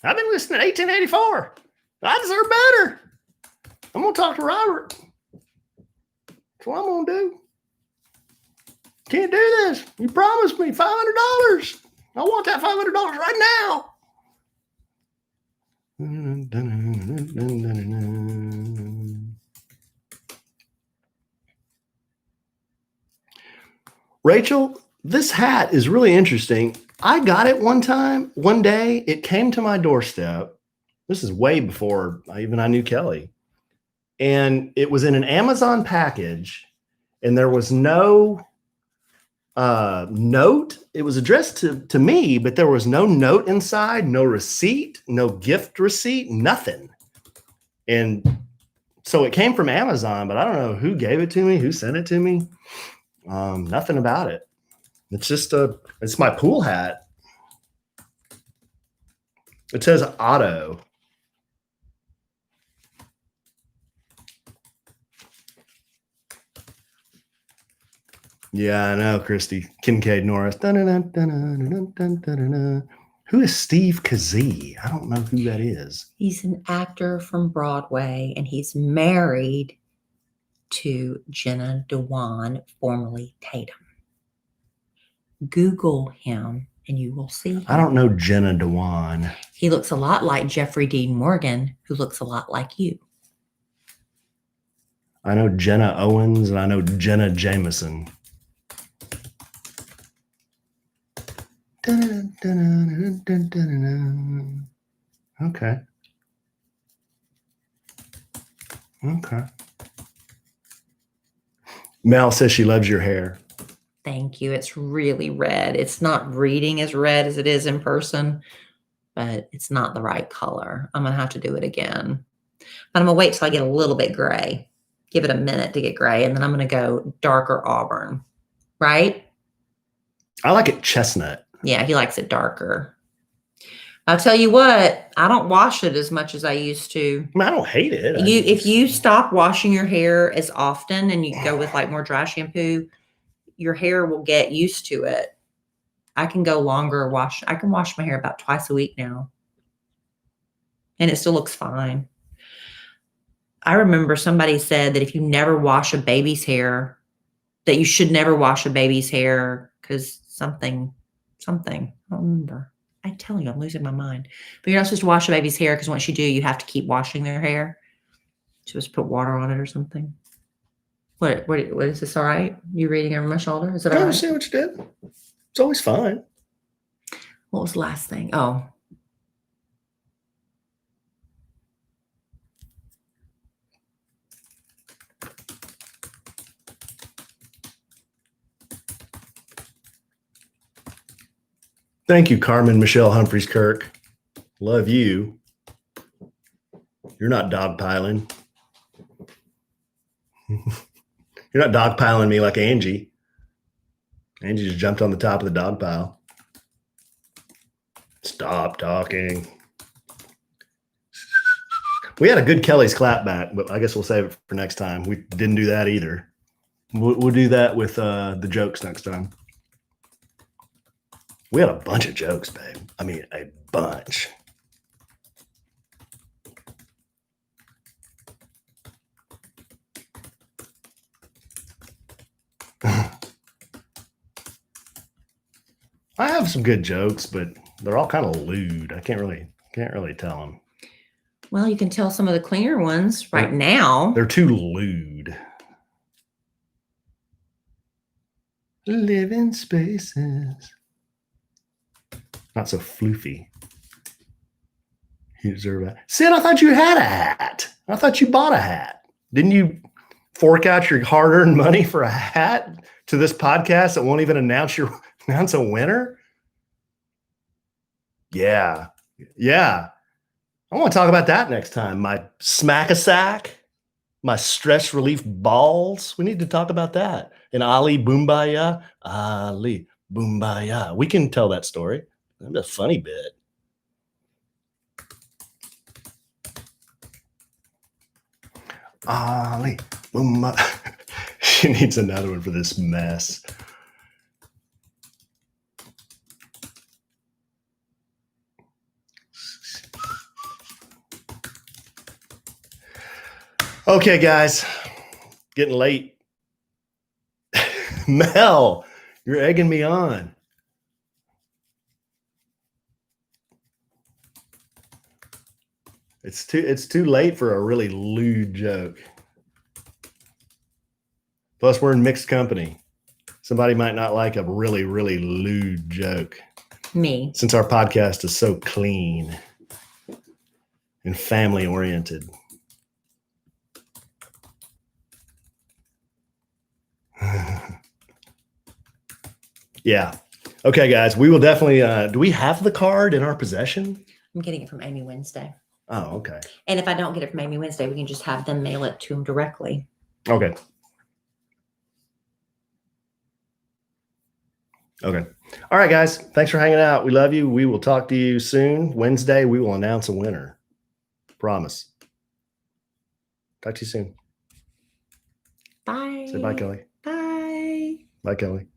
I've been listening to 1884. I deserve better. I'm going to talk to Robert. That's what I'm going to do. Can't do this. You promised me $500. I want that $500 right now. Rachel, this hat is really interesting. I got it one day. It came to my doorstep. This is way before I knew Kellie. And it was in an Amazon package, and there was no note. It was addressed to me, but there was no note inside, no receipt, no gift receipt, nothing. And so it came from Amazon, but I don't know who gave it to me, who sent it to me. Nothing about it. It's just it's my pool hat. It says Otto. Yeah, I know, Christy. Kincaid Norris. Who is Steve Kazee? I don't know who that is. He's an actor from Broadway, and he's married to Jenna Dewan, formerly Tatum. Google him, and you will see him. I don't know Jenna Dewan. He looks a lot like Jeffrey Dean Morgan, who looks a lot like you. I know Jenna Owens, and I know Jenna Jameson. Okay. Mel says she loves your hair. Thank you. It's really red. It's not reading as red as it is in person, but it's not the right color. I'm going to have to do it again. But I'm going to wait till I get a little bit gray. Give it a minute to get gray, and then I'm going to go darker auburn. Right? I like it chestnut. Yeah, he likes it darker. I'll tell you what, I don't wash it as much as I used to. I mean, I don't hate it. If you stop washing your hair as often and you go with like more dry shampoo, your hair will get used to it. I can go longer I can wash my hair about twice a week now. And it still looks fine. I remember somebody said that if you never wash a baby's hair, that you should never wash a baby's hair because something, I don't remember. I tell you, I'm losing my mind. But you're not supposed to wash a baby's hair because once you do, you have to keep washing their hair. You're supposed to put water on it or something. What is this all right? You reading over my shoulder? Is it all right? I understand what you did. It's always fine. What was the last thing? Oh. Thank you, Carmen Michelle Humphreys Kirk. Love you. You're not dogpiling. You're not dogpiling me like Angie. Angie just jumped on the top of the dog pile. Stop talking. We had a good Kellie's clapback, but I guess we'll save it for next time. We didn't do that either. We'll do that with the jokes next time. We had a bunch of jokes, babe. I mean, a bunch. I have some good jokes, but they're all kind of lewd. I can't really tell them. Well, you can tell some of the cleaner ones right now. They're too lewd. Living spaces. Not so floofy. You deserve that. Sid, I thought you had a hat. I thought you bought a hat. Didn't you fork out your hard-earned money for a hat to this podcast that won't even announce a winner? Yeah. I want to talk about that next time. My smack-a-sack, my stress relief balls. We need to talk about that. And Ali Boombaya. Ali Boombaya. We can tell that story. That's a funny bit. Ali Boombaya. She needs another one for this mess. Okay, guys, getting late. Mel, you're egging me on. It's too late for a really lewd joke. Plus, we're in mixed company. Somebody might not like a really, really lewd joke. Me. Since our podcast is so clean and family oriented. Yeah. Okay, guys, we will definitely, do we have the card in our possession? I'm getting it from Amy Wednesday. Oh, okay. And if I don't get it from Amy Wednesday, we can just have them mail it to him directly. Okay. All right, guys. Thanks for hanging out. We love you. We will talk to you soon. Wednesday, we will announce a winner. Promise. Talk to you soon. Bye. Say bye, Kellie. Bye. Bye, Kellie.